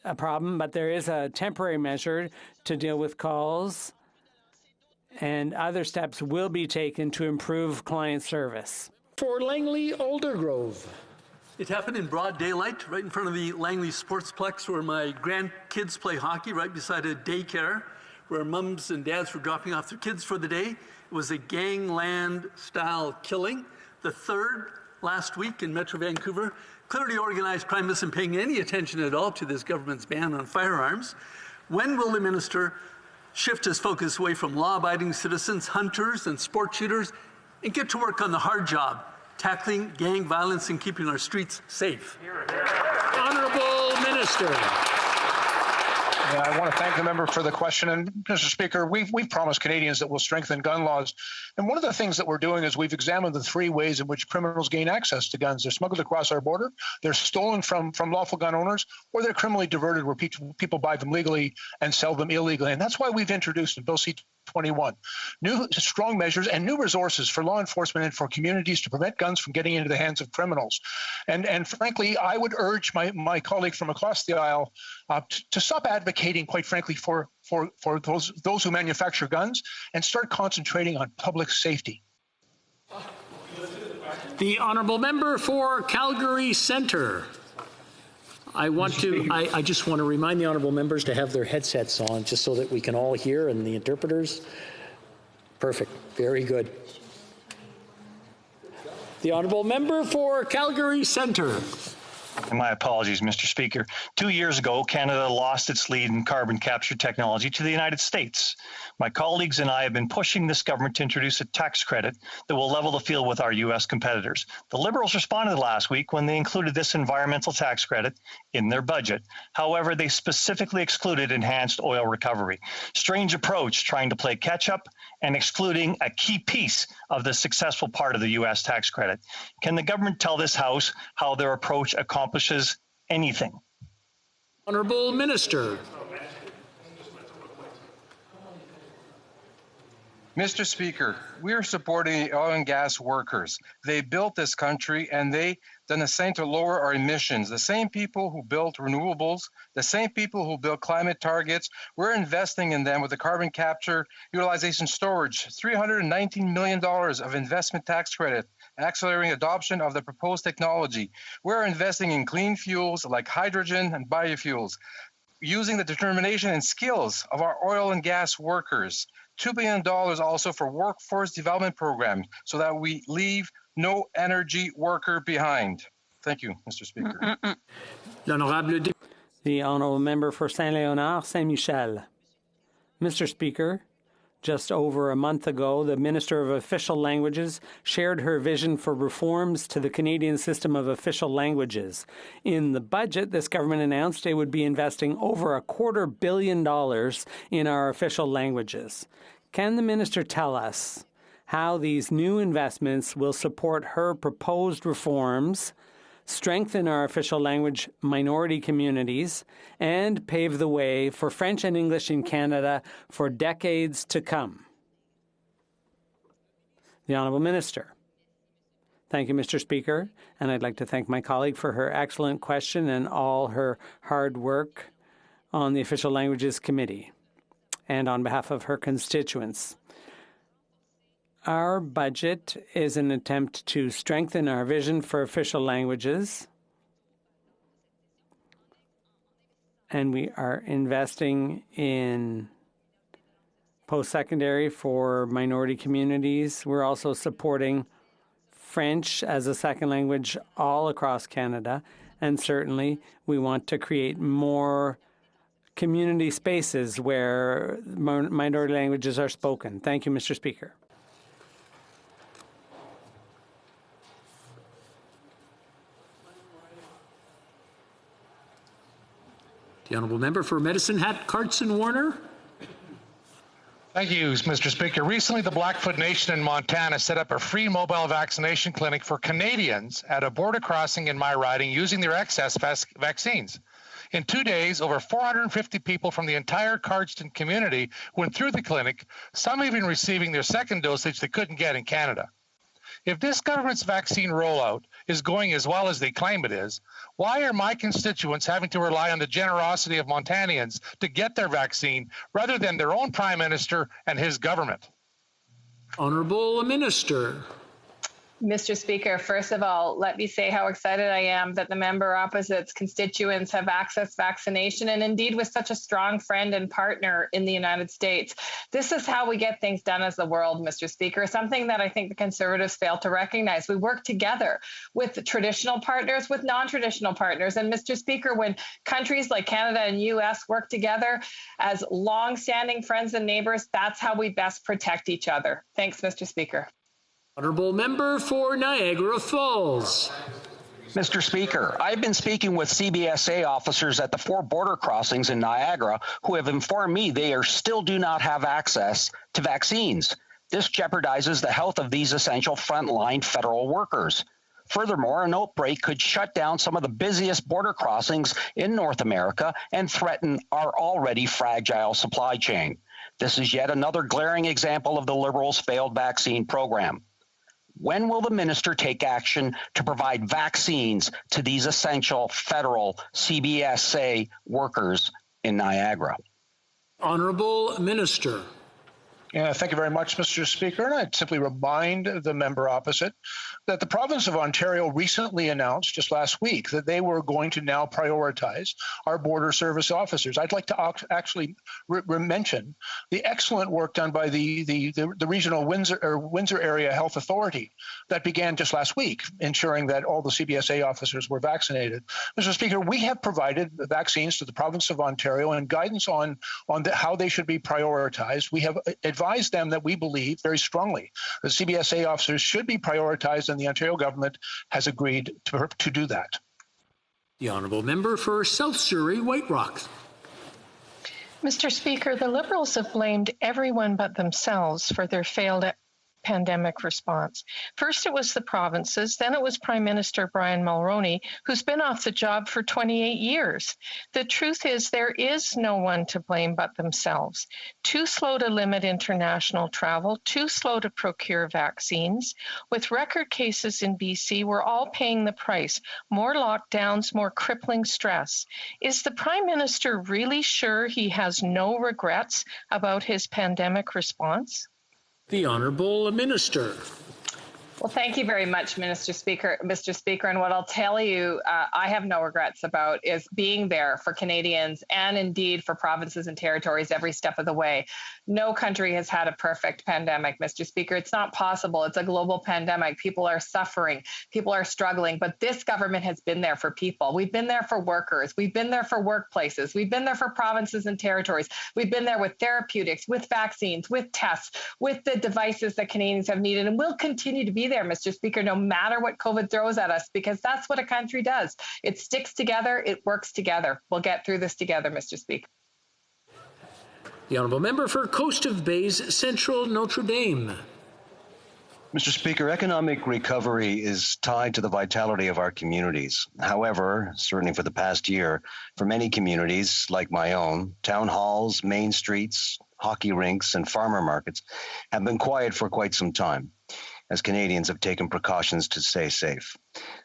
a problem, but there is a temporary measure to deal with calls, and other steps will be taken to improve client service. For Langley Aldergrove. It happened in broad daylight, right in front of the Langley Sportsplex, where my grandkids play hockey, right beside a daycare, where mums and dads were dropping off their kids for the day. It was a gangland-style killing, the third last week in Metro Vancouver. Clearly organized crime isn't paying any attention at all to this government's ban on firearms. When will the minister shift his focus away from law-abiding citizens, hunters, and sport shooters, and get to work on the hard job, tackling gang violence and keeping our streets safe? Honourable Minister. I want to thank the member for the question. And Mr. Speaker, we've promised Canadians that we'll strengthen gun laws. And one of the things that we're doing is we've examined the three ways in which criminals gain access to guns. They're smuggled across our border, they're stolen from lawful gun owners, or they're criminally diverted where people buy them legally and sell them illegally. And that's why we've introduced in Bill C-21 new strong measures and new resources for law enforcement and for communities to prevent guns from getting into the hands of criminals. And frankly, I would urge my colleague from across the aisle to stop advocating, quite frankly, for those who manufacture guns and start concentrating on public safety. The honourable member for Calgary Centre. I just want to remind the honourable members to have their headsets on just so that we can all hear, and the interpreters. Perfect. Very good. The honourable member for Calgary Centre. And my apologies, Mr. Speaker. 2 years ago, Canada lost its lead in carbon capture technology to the United States. My colleagues and I have been pushing this government to introduce a tax credit that will level the field with our U.S. competitors. The Liberals responded last week when they included this environmental tax credit in their budget. However, they specifically excluded enhanced oil recovery. Strange approach, trying to play catch-up and excluding a key piece of the successful part of the U.S. tax credit. Can the government tell this House how their approach accomplishes anything? Honourable Minister. Mr. Speaker, we are supporting the oil and gas workers. They built this country and they done the same to lower our emissions. The same people who built renewables, the same people who built climate targets, we're investing in them with the carbon capture, utilization storage, $319 million of investment tax credit, accelerating adoption of the proposed technology. We're investing in clean fuels like hydrogen and biofuels, using the determination and skills of our oil and gas workers. $2 billion also for workforce development programs so that we leave no energy worker behind. Thank you, Mr. Speaker. The Honourable Member for Saint-Léonard, Saint-Michel. Mr. Speaker, just over a month ago, the Minister of Official Languages shared her vision for reforms to the Canadian system of official languages. In the budget, this government announced it would be investing over $250 million in our official languages. Can the minister tell us how these new investments will support her proposed reforms, strengthen our official language minority communities, and pave the way for French and English in Canada for decades to come? The Honourable Minister. Thank you, Mr. Speaker, and I'd like to thank my colleague for her excellent question and all her hard work on the Official Languages Committee and on behalf of her constituents. Our budget is an attempt to strengthen our vision for official languages, and we are investing in post-secondary for minority communities. We're also supporting French as a second language all across Canada, and certainly we want to create more community spaces where minority languages are spoken. Thank you, Mr. Speaker. The Honourable Member for Medicine Hat, Carson Warner. Thank you, Mr. Speaker. Recently, the Blackfoot Nation in Montana set up a free mobile vaccination clinic for Canadians at a border crossing in my riding using their excess vaccines. In 2 days, over 450 people from the entire Cardston community went through the clinic, some even receiving their second dosage they couldn't get in Canada. If this government's vaccine rollout is going as well as they claim it is, why are my constituents having to rely on the generosity of Montanians to get their vaccine rather than their own Prime Minister and his government? Honourable Minister. Mr. Speaker, first of all, let me say how excited I am that the member opposite's constituents have accessed vaccination, and indeed with such a strong friend and partner in the United States. This is how we get things done as the world, Mr. Speaker, something that I think the Conservatives fail to recognize. We work together with traditional partners, with non-traditional partners. And Mr. Speaker, when countries like Canada and US work together as long-standing friends and neighbors, that's how we best protect each other. Thanks, Mr. Speaker. Honourable Member for Niagara Falls. Mr. Speaker, I've been speaking with CBSA officers at the 4 border crossings in Niagara who have informed me they still do not have access to vaccines. This jeopardizes the health of these essential frontline federal workers. Furthermore, an outbreak could shut down some of the busiest border crossings in North America and threaten our already fragile supply chain. This is yet another glaring example of the Liberals' failed vaccine program. When will the minister take action to provide vaccines to these essential federal CBSA workers in Niagara? Honourable Minister. Yeah, thank you very much, Mr. Speaker. And I'd simply remind the member opposite that the province of Ontario recently announced just last week that they were going to now prioritize our border service officers. I'd like to actually mention the excellent work done by the regional Windsor Area Health Authority that began just last week, ensuring that all the CBSA officers were vaccinated. Mr. Speaker, we have provided vaccines to the province of Ontario and guidance on how they should be prioritized. We have advised them that we believe very strongly that CBSA officers should be prioritized, and the Ontario government has agreed to do that. The honourable member for South Surrey, White Rock. Mr. Speaker, the Liberals have blamed everyone but themselves for their failed pandemic response. First, it was the provinces, then it was Prime Minister Brian Mulroney, who's been off the job for 28 years. The truth is there is no one to blame but themselves. Too slow to limit international travel, too slow to procure vaccines. With record cases in BC, we're all paying the price. More lockdowns, more crippling stress. Is the Prime Minister really sure he has no regrets about his pandemic response? The Honourable Minister. Well, thank you very much, Mr. Speaker. And what I'll tell you, I have no regrets about is being there for Canadians and indeed for provinces and territories every step of the way. No country has had a perfect pandemic, Mr. Speaker. It's not possible. It's a global pandemic. People are suffering. People are struggling. But this government has been there for people. We've been there for workers. We've been there for workplaces. We've been there for provinces and territories. We've been there with therapeutics, with vaccines, with tests, with the devices that Canadians have needed. And we'll continue to be there, Mr. Speaker, no matter what COVID throws at us, because that's what a country does. It sticks together. It works together. We'll get through this together, Mr. Speaker. The honourable member for Coast of Bays Central Notre Dame. Mr. Speaker, economic recovery is tied to the vitality of our communities. However, certainly for the past year, for many communities like my own, town halls, main streets, hockey rinks, and farmer markets have been quiet for quite some time, as Canadians have taken precautions to stay safe.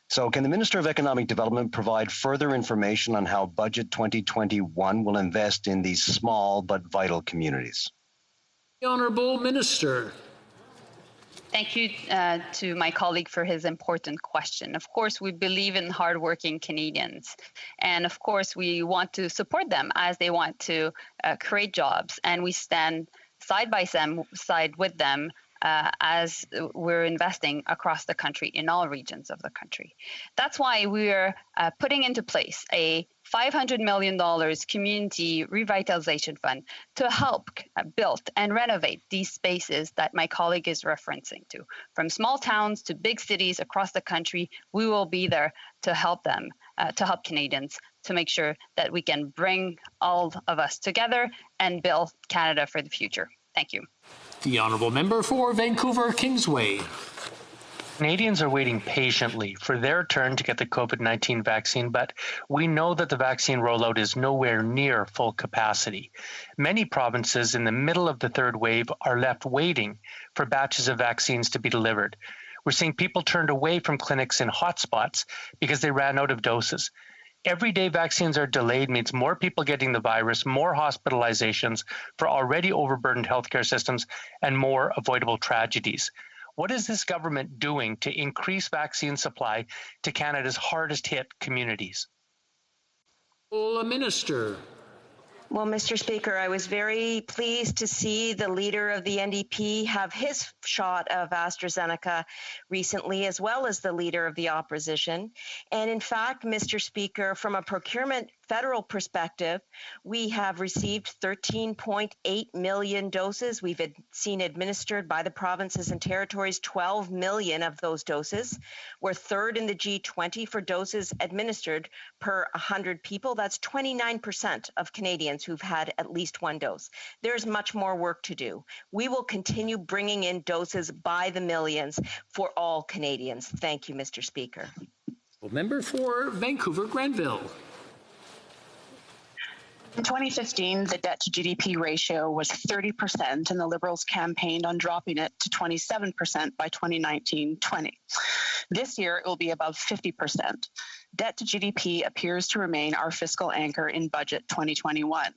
So can the Minister of Economic Development provide further information on how Budget 2021 will invest in these small but vital communities? The Honourable Minister. Thank you to my colleague for his important question. Of course, we believe in hardworking Canadians. And of course, we want to support them as they want to create jobs. And we stand side by side with them as we're investing across the country in all regions of the country. That's why we're putting into place a $500 million community revitalization fund to help build and renovate these spaces that my colleague is referencing to. From small towns to big cities across the country, we will be there to help them, to help Canadians, to make sure that we can bring all of us together and build Canada for the future. Thank you. The honourable member for Vancouver Kingsway. Canadians are waiting patiently for their turn to get the COVID-19 vaccine, but we know that the vaccine rollout is nowhere near full capacity. Many provinces in the middle of the third wave are left waiting for batches of vaccines to be delivered. We're seeing people turned away from clinics in hotspots because they ran out of doses. Every day vaccines are delayed means more people getting the virus, more hospitalizations for already overburdened healthcare systems, and more avoidable tragedies. What is this government doing to increase vaccine supply to Canada's hardest hit communities? Minister. Well, Mr. Speaker, I was very pleased to see the leader of the NDP have his shot of AstraZeneca recently, as well as the leader of the opposition. And in fact, Mr. Speaker, from a procurement federal perspective, we have received 13.8 million doses. We've seen administered by the provinces and territories 12 million of those doses. We're third in the G20 for doses administered per 100 people. That's 29% of Canadians who've had at least one dose. There's much more work to do. We will continue bringing in doses by the millions for all Canadians. Thank you, Mr. Speaker. Member for Vancouver Grenville. In 2015, the debt to GDP ratio was 30%, and the Liberals campaigned on dropping it to 27% by 2019-20. This year, it will be above 50%. debt to GDP appears to remain our fiscal anchor in budget 2021.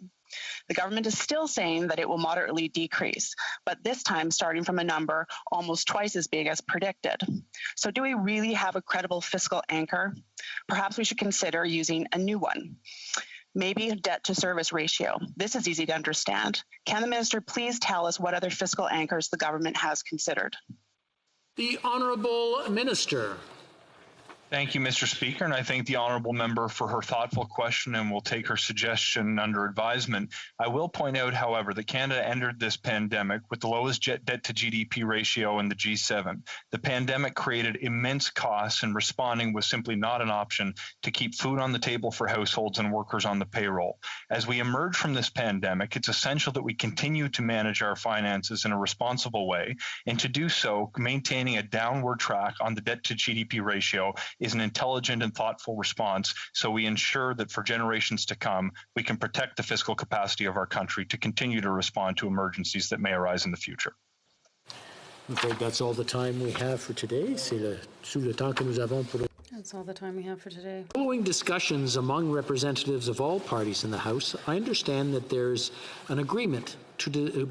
The government is still saying that it will moderately decrease, but this time starting from a number almost twice as big as predicted. So do we really have a credible fiscal anchor? Perhaps we should consider using a new one. Maybe debt to service ratio. This is easy to understand. Can the minister please tell us what other fiscal anchors the government has considered? The Honourable Minister. Thank you, Mr. Speaker, and I thank the honourable member for her thoughtful question and will take her suggestion under advisement. I will point out, however, that Canada entered this pandemic with the lowest debt to GDP ratio in the G7. The pandemic created immense costs, and responding was simply not an option to keep food on the table for households and workers on the payroll. As we emerge from this pandemic, it's essential that we continue to manage our finances in a responsible way, and to do so, maintaining a downward track on the debt to GDP ratio is an intelligent and thoughtful response, so we ensure that for generations to come, we can protect the fiscal capacity of our country to continue to respond to emergencies that may arise in the future. I'm afraid that's all the time we have for today. That's all the time we have for today. Following discussions among representatives of all parties in the House, I understand that there's an agreement to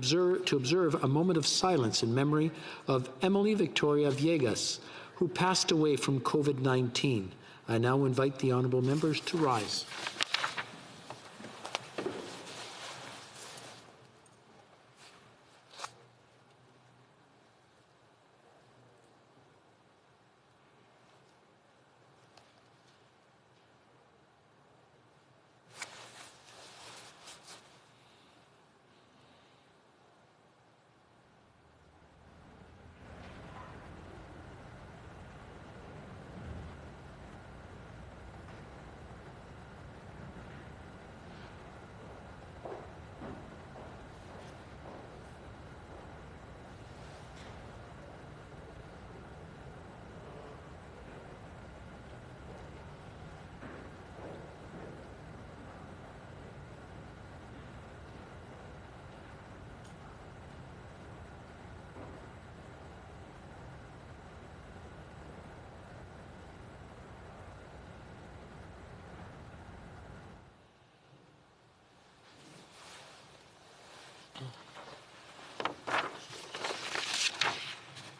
observe a moment of silence in memory of Emily Victoria Viegas, who passed away from COVID-19. I now invite the honourable members to rise.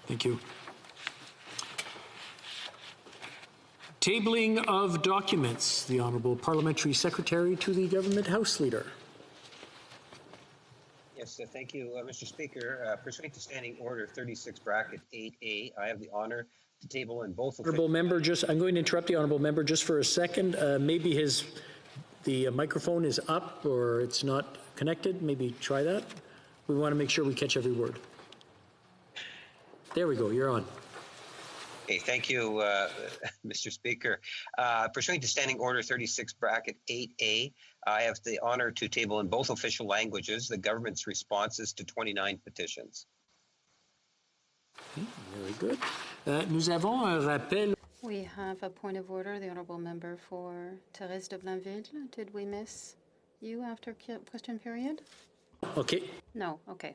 Thank you. Tabling of documents. The Honourable Parliamentary Secretary to the Government House Leader. Yes, thank you, Mr. Speaker. Pursuant to Standing Order 36 bracket 8A, I have the honour to table in both. Honourable Member, I'm going to interrupt the Honourable Member just for a second. Maybe the microphone is up or it's not connected. Maybe try that. We want to make sure we catch every word. There we go. You're on. Okay, thank you, Mr. Speaker. Pursuant to Standing Order 36 bracket 8A, I have the honour to table in both official languages the government's responses to 29 petitions. Okay, very good. Nous avons un rappel. We have a point of order. The honourable member for Thérèse de Blainville. Did we miss you after question period? Okay. No. Okay.